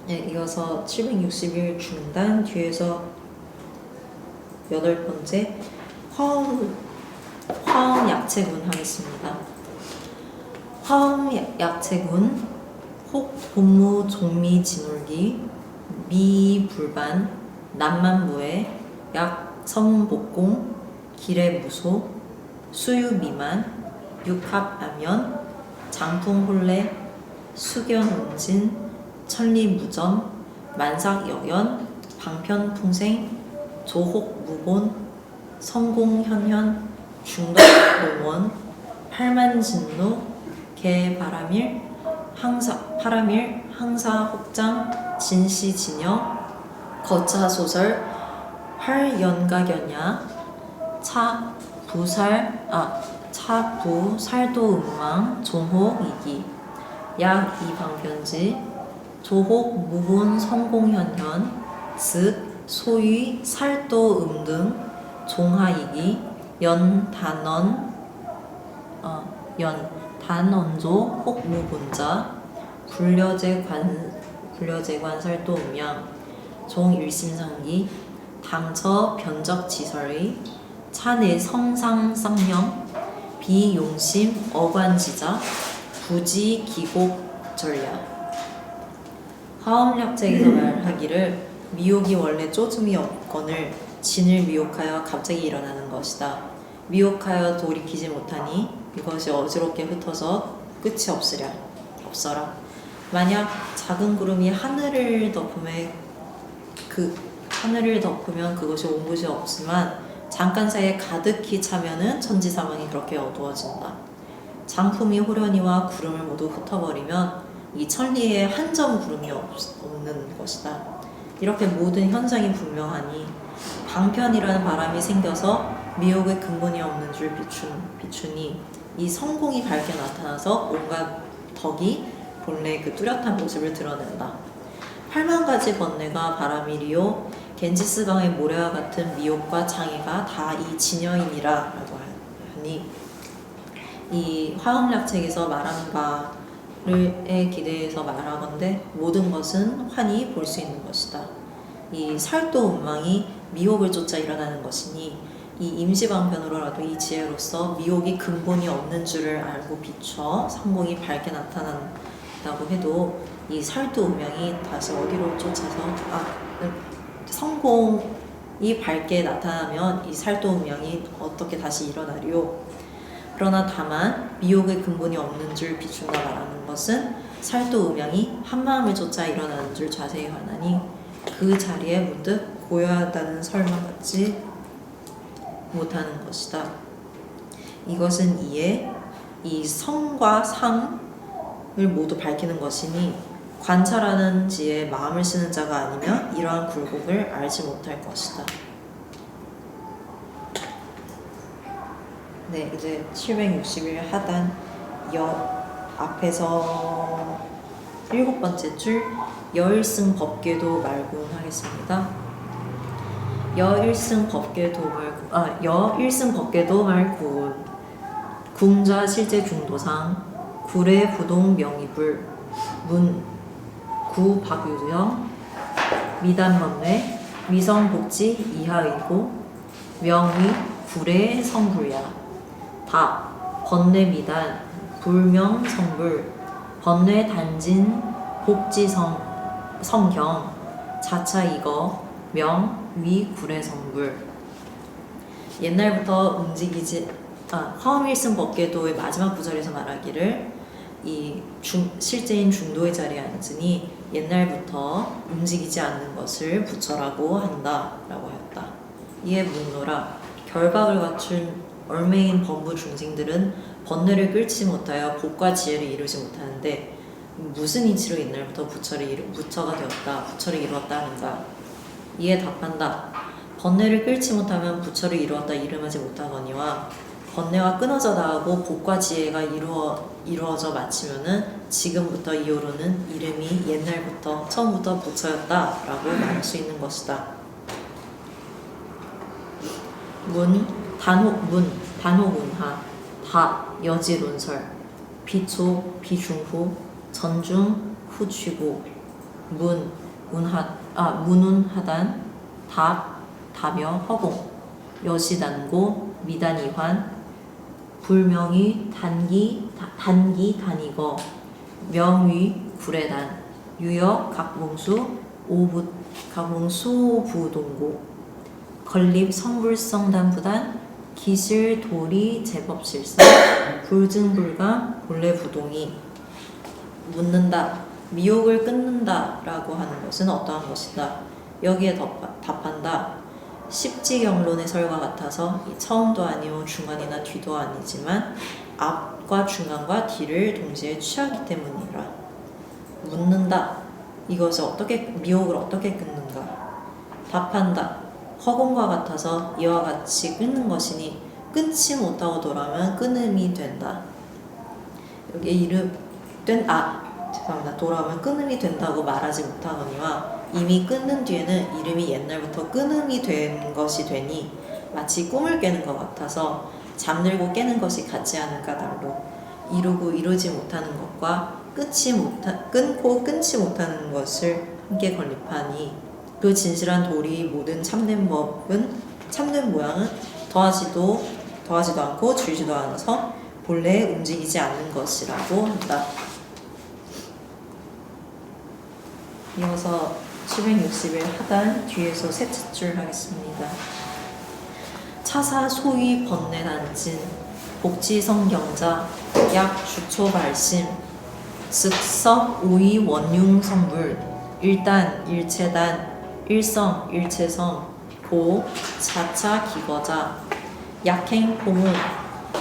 네, 이어서 761 중단 뒤에서 8번째 화엄약체군 하겠습니다. 화엄약체군 혹 본무 종미 진울기 미불반 남만부에 약 성복공 기레무소 수유미만 육합아면 장풍홀레 수견운진 천리무점 만삭여연 방편풍생 조혹무본 성공현현 중덕공원 팔만진루 개바라밀 파라밀 항사혹장 진시진영 거차소설 활연가견야 차부살도음망 종혹이기 약 이방편지 조혹무본 성공현현 즉 소위 살도음 등 종하이기 단언조 혹무본자 굴려제관 살도음양 종일심상기, 당처 변적지설의, 차내 성상쌍념, 비용심 어관지자, 부지기곡전략. 화엄약책에서 말하기를 미혹이 원래 쪼tum이 없거늘 진을 미혹하여 갑자기 일어나는 것이다. 미혹하여 돌이키지 못하니 이것이 어지럽게 흩어져 끝이 없어라. 만약 작은 구름이 하늘을 덮으면 그것이 온 곳이 없지만 잠깐 사이에 가득히 차면은 천지사방이 그렇게 어두워진다. 장품이 호련히와 구름을 모두 흩어버리면 이 천리에 한 점 구름이 없는 것이다. 이렇게 모든 현상이 분명하니 방편이라는 바람이 생겨서 미혹의 근본이 없는 줄 비추니 이 성공이 밝게 나타나서 온갖 덕이 본래 그 뚜렷한 모습을 드러낸다. 8만가지 번뇌가 바람이리요 겐지스강의 모래와 같은 미혹과 장애가 다 이 진여이니라 라고 하니 이 화엄약책에서 말하는 바에 기대해서 말하건대 모든 것은 환히 볼 수 있는 것이다. 이 살도 운망이 미혹을 쫓아 일어나는 것이니 이 임시방편으로라도 이 지혜로서 미혹이 근본이 없는 줄을 알고 비춰 성공이 밝게 나타난다고 해도 이 살도 운명이 다시 어디로 쫓아서 성공이 밝게 나타나면 이 살도 운명이 어떻게 다시 일어나리요? 그러나 다만 미혹의 근본이 없는 줄 비춘다 말하는 것은 살도 음양이 한마음을 쫓아 일어나는 줄 자세히 하나니 그 자리에 문득 고요하다는 설만 갖지 못하는 것이다. 이것은 이에 이 성과 상을 모두 밝히는 것이니 관찰하는 지에 마음을 쓰는 자가 아니면 이러한 굴곡을 알지 못할 것이다. 네, 이제 761 하단 앞에서 7번째 줄 여일승 법궤도 말군 하겠습니다. 여일승 법궤도 말군 궁자 실제 중도상 구례 부동 명의불 문 구 박유형 미단먼뇌 위성복지 이하의고 명의 구례 성불야 답 번뇌 미단 불명 성불 번뇌 단진 복지 성경 자차 이거 명 위 구례 성불. 옛날부터 화엄일승 법궤도의 마지막 구절에서 말하기를 이 실제인 중도의 자리에 앉으니 옛날부터 움직이지 않는 것을 부처라고 한다 라고 하였다. 이에 묻노라 결박을 갖춘 얼매인 범부 중생들은 번뇌를 끌지 못하여 복과 지혜를 이루지 못하는데 무슨 이치로 옛날부터 부처가 되었다 부처를 이루었다 하는가. 이에 답한다. 번뇌를 끌지 못하면 부처를 이루었다 이름하지 못하거니와 번뇌가 끊어져 나가고 복과 지혜가 이루어져 마치면은 지금부터 이후로는 이름이 옛날부터 처음부터 부처였다라고 말할 수 있는 것이다. 단호문하 답 여지론설 비초 비중후 전중 후취고 문운하단 답 다며 허공 여시단고 미단이환 불명의 단기단이거 명의 구례단 유역 각몽수부동고 건립 성불성단부단 기실 도리 제법실성 불증불감 본래부동이. 묻는다. 미혹을 끊는다 라고 하는 것은 어떠한 것이다. 여기에 답한다. 십지경론의 설과 같아서 처음도 아니오 중간이나 뒤도 아니지만 앞과 중간과 뒤를 동시에 취하기 때문이라. 묻는다. 이것을 미혹을 어떻게 끊는가. 답한다. 허공과 같아서 이와 같이 끊는 것이니 끊지 못하고 돌아오면 끊음이 된다. 여기 돌아오면 끊음이 된다고 말하지 못하거니와 이미 끊는 뒤에는 이름이 옛날부터 끊음이 된 것이 되니 마치 꿈을 깨는 것 같아서 잠들고 깨는 것이 같지 않은 까닭로 이루고 이루지 못하는 것과 끊고 끊지 못하는 것을 함께 건립하니 그 진실한 도리 모든 참된 모양은 더하지도 않고 줄지도 않아서 본래 움직이지 않는 것이라고 한다. 이어서 761 하단 뒤에서 셋째 줄 하겠습니다. 차사 소위 번뇌 단진 복지성경자 약 주초 발심 즉석 오이 원융 선물 일단 일체단 일성 일체성 보 자차 기거자 약행 포무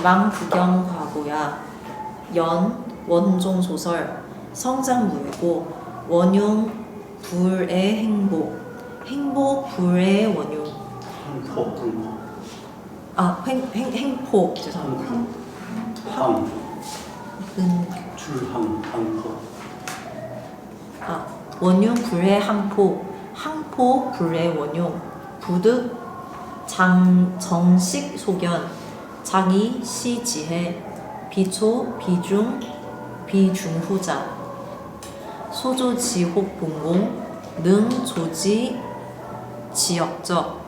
망부경 과고야 연 원종 소설 성장 무예고 원융 불의 행보 불의 원융 행포 죄송합니다. 원융 불의 항포 불의 원융 부득 정식 소견 자기 시지혜 비초 비중후자 소조지혹 본공 능 조지 지역적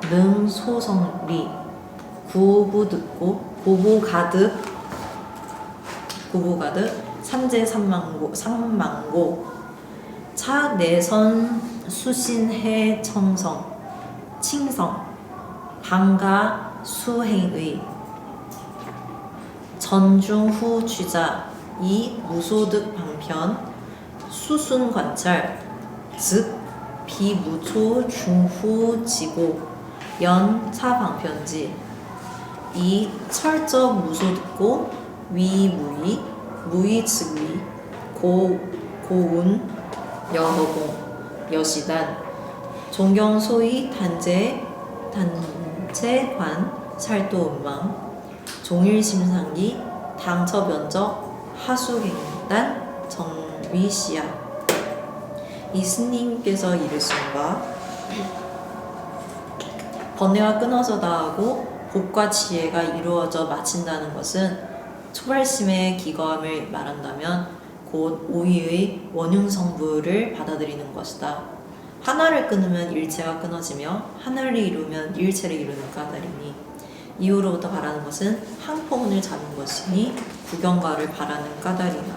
능 소성리 고보 가득 삼재 삼망고 차 내선 수신해 칭성 방가 수행의 전중후 취자 이 무소득 방편 수순 관찰 즉 비무초 중후 지고 연 차방편지 이 철저 무소득고 무의 즉위 고운 여허공 여시단 종경소위 단체관 살도음망 종일심상기 당처변적 하수갱단 정위시야 이 스님께서 이르신바 번뇌가 끊어져 나가고 복과 지혜가 이루어져 마친다는 것은 초발심의 기거함을 말한다면 곧 오이의 원흉성부를 받아들이는 것이다. 하나를 끊으면 일체가 끊어지며 하나를 이루면 일체를 이루는 까닭이니 이후로부터 바라는 것은 항포문을 잡는 것이니 구경과를 바라는 까닭이나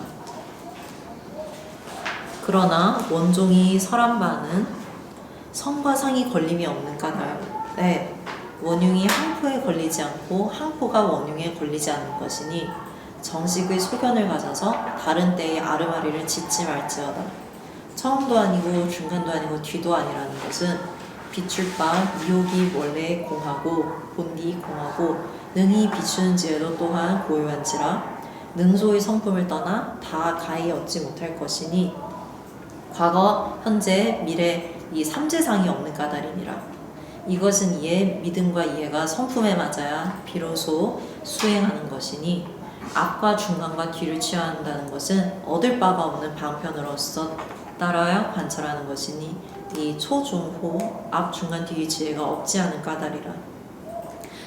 그러나 원종이 설한 바는 성과 상이 걸림이 없는 까닭에 원흉이 항포에 걸리지 않고 항포가 원흉에 걸리지 않는 것이니 정식의 소견을 가져서 다른 때의 아르마리를 짓지 말지어다. 처음도 아니고 중간도 아니고 뒤도 아니라는 것은 비출 바 미혹이 원래 공하고 본디 공하고 능히 비추는 지혜도 또한 고요한지라 능소의 성품을 떠나 다 가히 얻지 못할 것이니 과거, 현재, 미래 이 삼재상이 없는 까닭이니라. 이것은 이에 믿음과 이해가 성품에 맞아야 비로소 수행하는 것이니 앞과 중간과 뒤를 취해야 한다는 것은 얻을 바가 없는 방편으로서 따라야 관찰하는 것이니 이 초중호 앞 중간 뒤의 지혜가 없지 않은 까닭이라.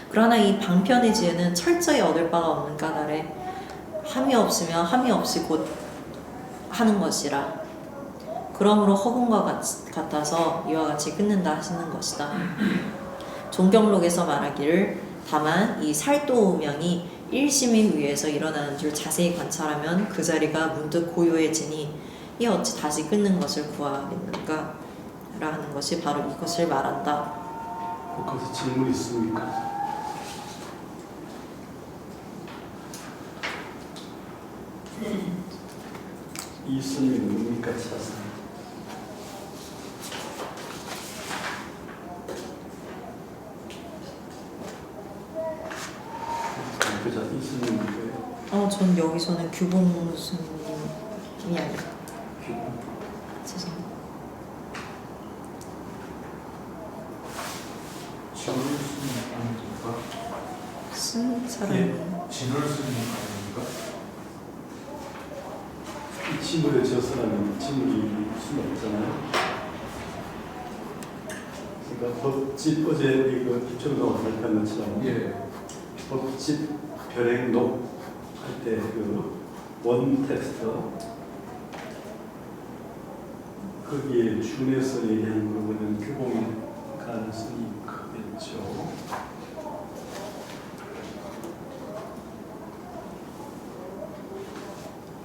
그러나 이 방편의 지혜는 철저히 얻을 바가 없는 까닭에 함이 없으면 함이 없이 곧 하는 것이라. 그러므로 허공과 같아서 이와 같이 끊는다 하시는 것이다. 종경록에서 말하기를 다만 이 살도우명이 일심에 의해서 일어나는 줄 자세히 관찰하면 그 자리가 문득 고요해지니 이 어찌 다시 끊는 것을 구하겠는가? 라는 것이 바로 이것을 말한다. 거기서 질문 있습니까? 이 스님이 누굽니까? 차사 그저 이 스님이 누구예요? 전 여기서는 규봉 스님이 아니라 죄송합니다. 진월 스님 아닙니까? 쓴 사람이 진월 스님 아닙니까? 이 친구를 저 사람이 친구일 수는 없잖아요. 그러니까 법집 어제 이거 기초로 발표한 것처럼 법집 별행록 할 때 그 원 텍스트 거기에 준해서 얘기하는 부분은 규범일 가능성이 크겠죠.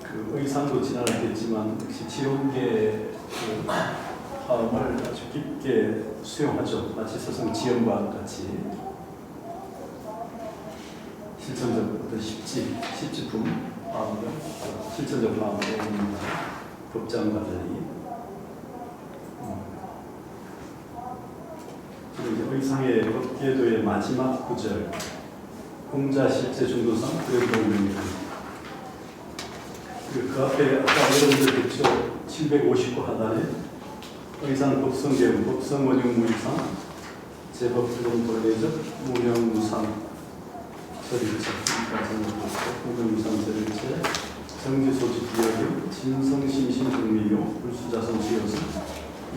그 의상도 지나갔겠지만 역시 지원계 그 화음을 아주 깊게 수용하죠. 마치 서성 지연과 같이 실천적 어떤 십지품 화음을 실천적 화음을 내는 법장과 달리 그리고 이제 의상의 법계도의 마지막 구절 공자 실제 중도상 그래도 그 앞에 아까 여러분들 듣죠. 759 하단에 의상 법성계훈 법성원용무이상 제법주론 본래적 무명무상 절일체 무명무상 절일체 정지소집 비어경 진성심신중미묘 불수자성 지어서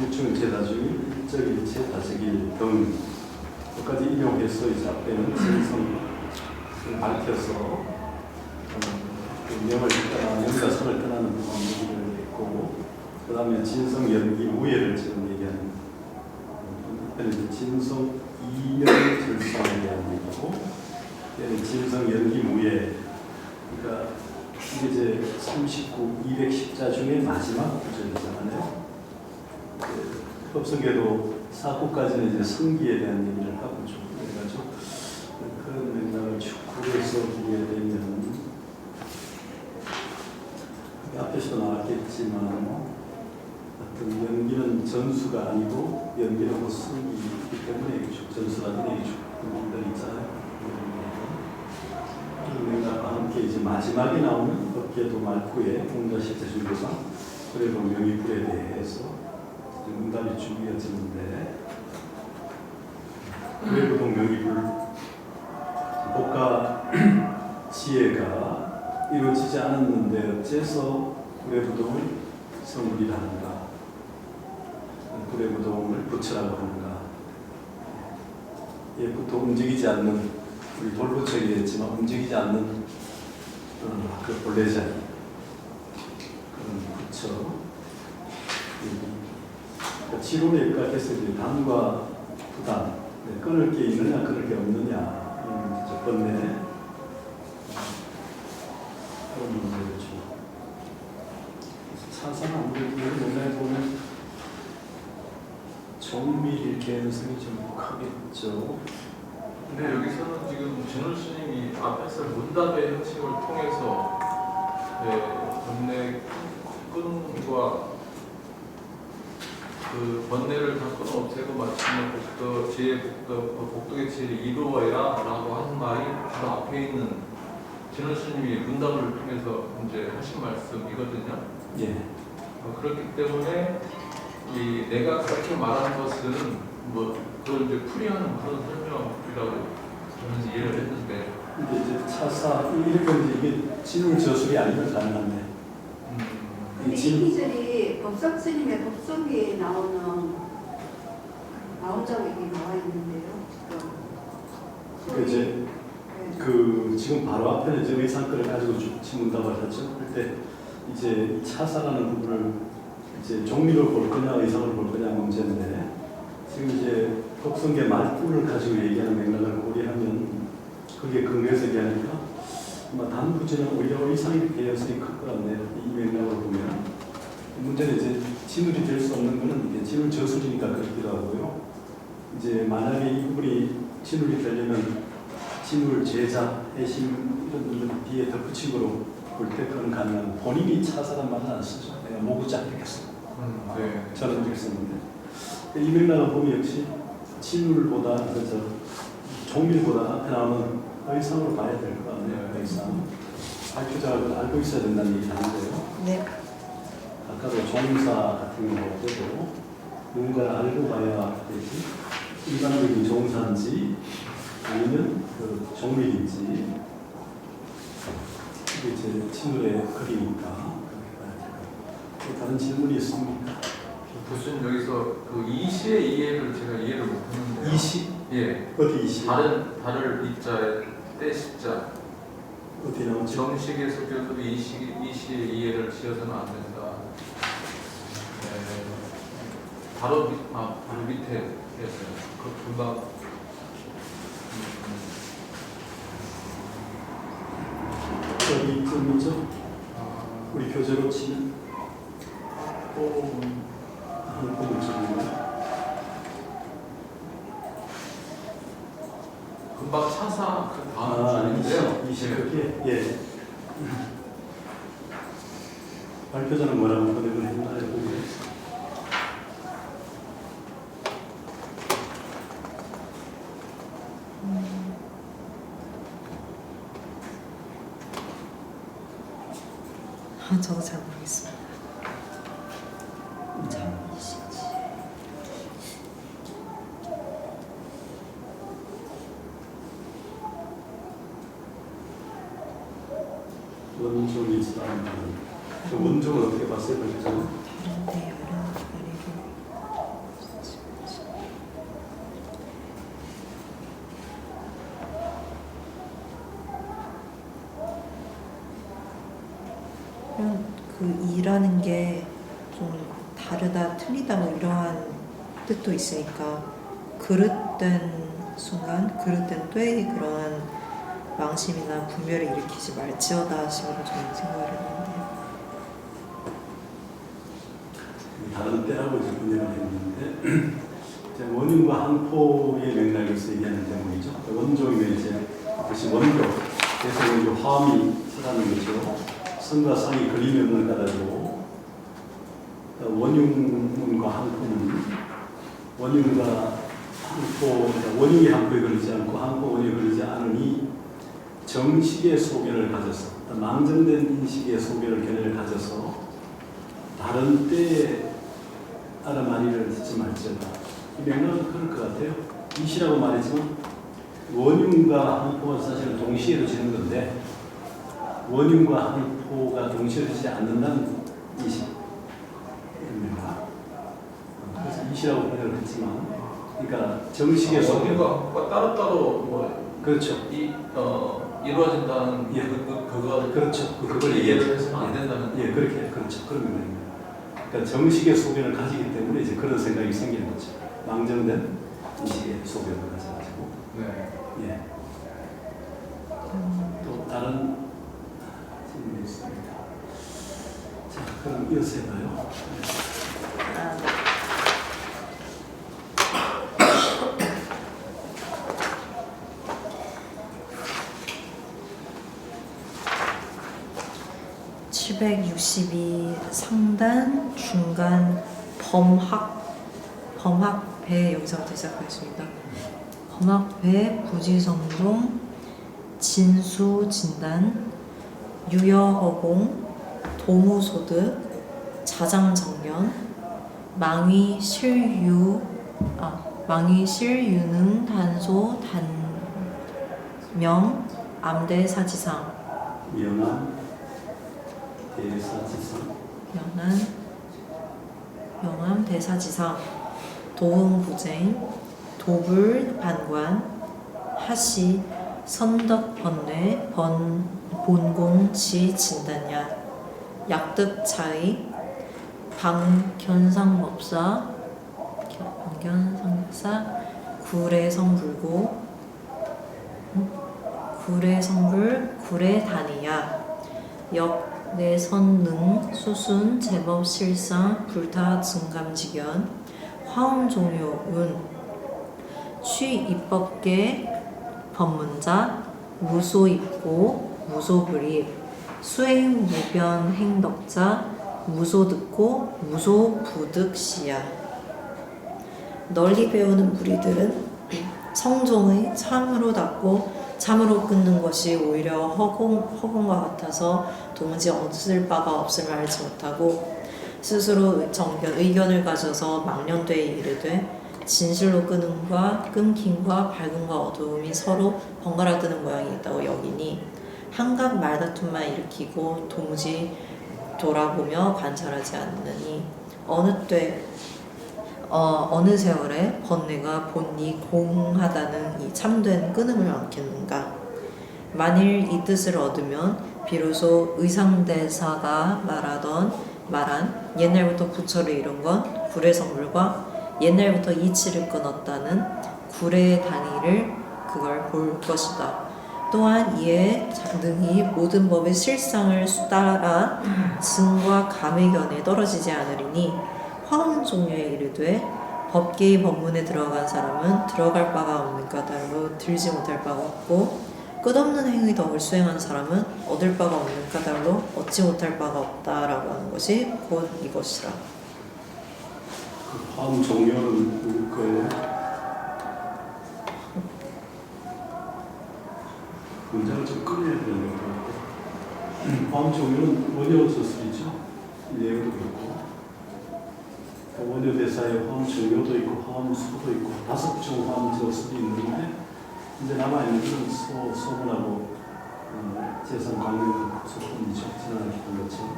유충제다중일 일적일체 다적일 등 끝까지 인용해서 이제 앞에는 진성을 밝혀서 명을 연가 선을 떠나는 얘기를 했고 그 다음에 진성 연기 우예를 지금 얘기하는 이때는 진성 이명 절상에 대한 얘기고 얘는 진성 연기 우예 그러니까 이게 이제 39, 210자 중에 마지막 구절이잖아요. 법성계도 4구까지는 이제 성기에 대한 얘기를 하고 좀 그래가지고 그런 맥락을 쭉 구해서 보게 되면 앞에서도 나왔겠지만 어떤 연기는 전수가 아니고 연기는 호승이기 때문에 전수라는 얘기 조금들 있잖아요. 그런 맥락과 함께 이제 마지막에 나오는 법계도 말구의 공자 실제 중도상 그래도 명의불에 대해서 응답이 준비해지는데 그래도 명의불 복가 지혜가 이루어지지 않았는데 어째서 구례부동을 성불이라 하는가 구례부동을 부처라고 하는가 예부터 움직이지 않는 우리 돌부처이겠지만 움직이지 않는 그 본래자리 그런 부처 그러니까 지론에 입각해서 이제 담과 부담 끊을 게 있느냐 끊을 게 없느냐 첫 번째 그런 문제죠. 차상 아무래도 문제에 보면 정밀일 개연성이 좀 크겠죠. 근데 여기서는 지금 진울 스님이 앞에서 문답의 형식을 통해서 번뇌 끈과 그 번뇌를 다 끊어 없애고 마침내 복덕의 지혜를 이루어야라고 하는 말이 바로 앞에 있는 진원 스님이 문답을 통해서 이제 하신 말씀이거든요. 예. 그렇기 때문에 내가 그렇게 말한 것은 뭐 그걸 이제 풀이하는 그런 설명이라고 저는 이해를 했는데. 근데 이제 차사 이렇게 이게 진울 저술이 아니면 가능한데. 근데 이 기절이 법석 스님의 법성기에 나온 적이 나와 있는데요. 이제 그 지금 바로 앞에는 이제 의상권을 가지고 지문답을 하죠. 그때 이제 차사라는 부분을 이제 종류를 볼 거냐 의상을 볼 거냐 문제인데 지금 이제 법성계 말구를 가지고 얘기하는 맥락을 고려하면 그게 근거에서 얘기하니까 아마 단부지는 오히려 의상이 개연성이 클 것 같네요. 이 맥락을 보면 문제는 이제 진울이 될 수 없는 거는 이제 진울 저술이니까 그렇기도 하고요. 이제 만약에 이 부분이 진울이 되려면 진울, 제자, 해심 이런 분들 뒤에 덧붙이고로 볼 때 그런 가능한 본인이 차사란 말은 안 쓰죠. 내가 모구지 않겠어. 네. 저는 그렇게 썼는데 이 맥락을 보면 역시 진울보다 그저 종밀보다 앞에 나오는 의상으로 봐야 될 것 같네요. 의상 발표자가 알고 있어야 된다는 얘기 하는데요. 네. 아까도 종사 같은 경우도 누군가를 알고 봐야 되지 일반적인 종사인지 아니면 그 종밀인지 이게 이제 친울의 글이니까 다른 질문이 있습니까? 교수님 여기서 그 이시의 이해를 제가 이해를 못했는데. 이시? 예. 어디 이시? 달을 이자에 떼시자. 어디 나오지? 정식에서 교수도 이시의 이해를 지어서는 안 된다. 바로 밑에 했어요. 그 금방 어디쯤이죠? 우리 교재로 치면 한 번쯤인가? 금방 차사 그 다음 줄인데요. 20개? 예. 발표자는 뭐라고 보내면 했나요? 저도 잘 모르겠습니다. 원종이 있다는 그 원종은 어떻게 봤어요? 발표자는? 다른데 여러 그 이라는 게 좀 다르다, 틀리다 뭐 이러한 뜻도 있으니까 그릇된 순간, 그릇된 때의 그러한 망심이나 분별을 일으키지 말지어다 식으로 저는 생각을 했는데 다른 때라고 이제 분열을 했는데 이제 원흉과 항포의 맥락에서 얘기하는 대목이죠. 원종이면 이제 다시 원교, 그래서 원교 화음이 서라는 거죠. 선과 상이 그림이 없는 까닭으로 원흉과 항포는 원흉과 항포, 그러니까 원흉이 항포에 그리지 않고 항포 원흉에 그리지 않으니 정식의 소견을 가져서 망정된 인식의 소견을 견해를 가져서 다른 때에 아르마니를 듣지 말지어다. 이 맥락은 그럴 것 같아요. 이시라고 말했지만 원흉과 항포가 사실은 동시에 지는 건데 원흉과 항포가 동시에 되지 않는다는 이식. 그래서 이시라고 번역을 했지만, 그러니까 정식의 소견. 원인과 따로따로 뭐 그렇죠. 이루어진다는 예. 그거 그렇죠. 그걸 이해를 해서는 안 된다는. 예, 그렇게 그렇죠. 그런 겁니다. 그러니까 정식의 소견을 가지기 때문에 이제 그런 생각이 생기는 거죠. 망정된 인식의 소견을 가져가지고. 네. 예. 또 다른 질문이 있습니다. 자, 그럼 이어서 해봐요. 아, 네. (762) 상단 중간 범학배 여기서부터 시작하겠습니다. 범학배 부지성종 진수진단 유여허공 도무소득 자장정연 망위실유능 단소 단명 암대사지상 명함 대사지상 영암 대사지상 도흥부쟁 도불반관 하시 선덕번뇌 본공지 진단야 약득차의 방견상법사 구례성불고 구례성불 구례단이야 역내선능 수순 제법실상 불타 증감직연 화음종요운 취입법계 법문자 무소입고 무소불입 수행무변행덕자 무소듣고 무소부득시야. 널리 배우는 무리들은 성종의 참으로 닫고 참으로 끊는 것이 오히려 허공과 같아서 도무지 얻을 바가 없음을 알지 못하고 스스로 의견을 가져서 망령되에 이르되 진실로 끊음과 끊김과 밝음과 어두움이 서로 번갈아 뜨는 모양이 있다고 여기니 한각 말다툼만 일으키고 도무지 돌아보며 관찰하지 않느니 어느 세월에 번뇌가 본이 공하다는 이 참된 끊음을 안겠는가. 만일 이 뜻을 얻으면 비로소 의상대사가 말한 옛날부터 부처를 이룬 건 구례성불과 옛날부터 이치를 끊었다는 구례의 단위를 그걸 볼 것이다. 또한 이에 능히 모든 법의 실상을 따라 증과 감의 견에 떨어지지 않으리니 화음 종류에 이르되 법계의 법문에 들어간 사람은 들어갈 바가 없는 까닭으로 들지 못할 바가 없고 끝없는 행의 덕을 수행한 사람은 얻을 바가 없는 까닭으로 얻지 못할 바가 없다라고 하는 것이 곧 이것이라. 그 화음 종료는 누굴까요? 문장을 좀 끌어야 되는 것 같고 화음 종료는 원효 저술이죠. 이 내용도 그렇고 원효 대사에 화음 종료도 있고 화음 수도 있고 5종 화음 저술이 있는데 이제 남아있는 것은 소문하고 재산 강력 소품이죠. 지난해 했던 것처럼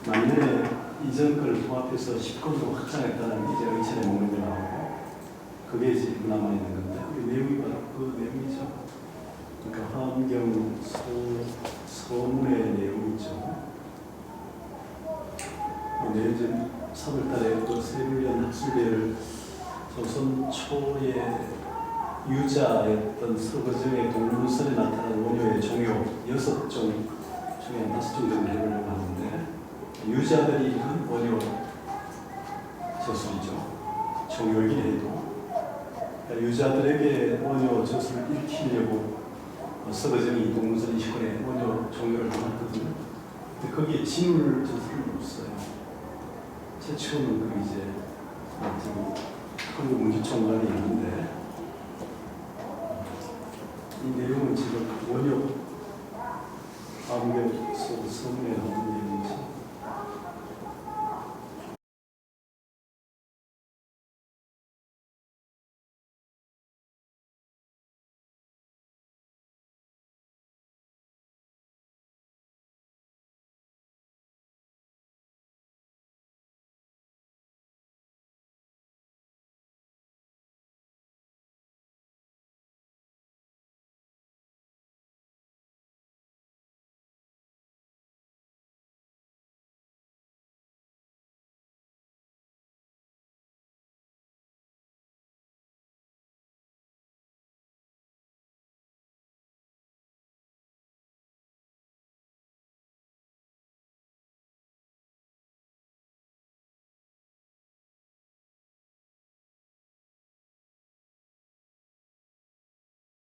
만년에 이전 걸 통합해서 10권으로 확장했다는 이제 의천의 목록이 나오고 그게 지금 남아있는 건데 그 내용이 바로 그 내용이죠. 그러니까 화엄경 서문의 내용이죠. 내년 3월달에 그 세불련 학술대를 조선 초에 유자였던 서거정의 동문선에 나타난 원효의 종요 6종 중에 5종 정도 해보려고 하는데 유자들이 읽은 원효 저술이죠. 종요이긴 해도 그러니까 유자들에게 원효 저술을 읽히려고 서거정이 동문선 20권에 원효 종요를 담았거든요. 근데 거기에 진울 저술은 없어요. 최초는 그 이제 지금 한국 문주총관이 있는데 이 내용은 지금 원효 화엄경 서문에 나오는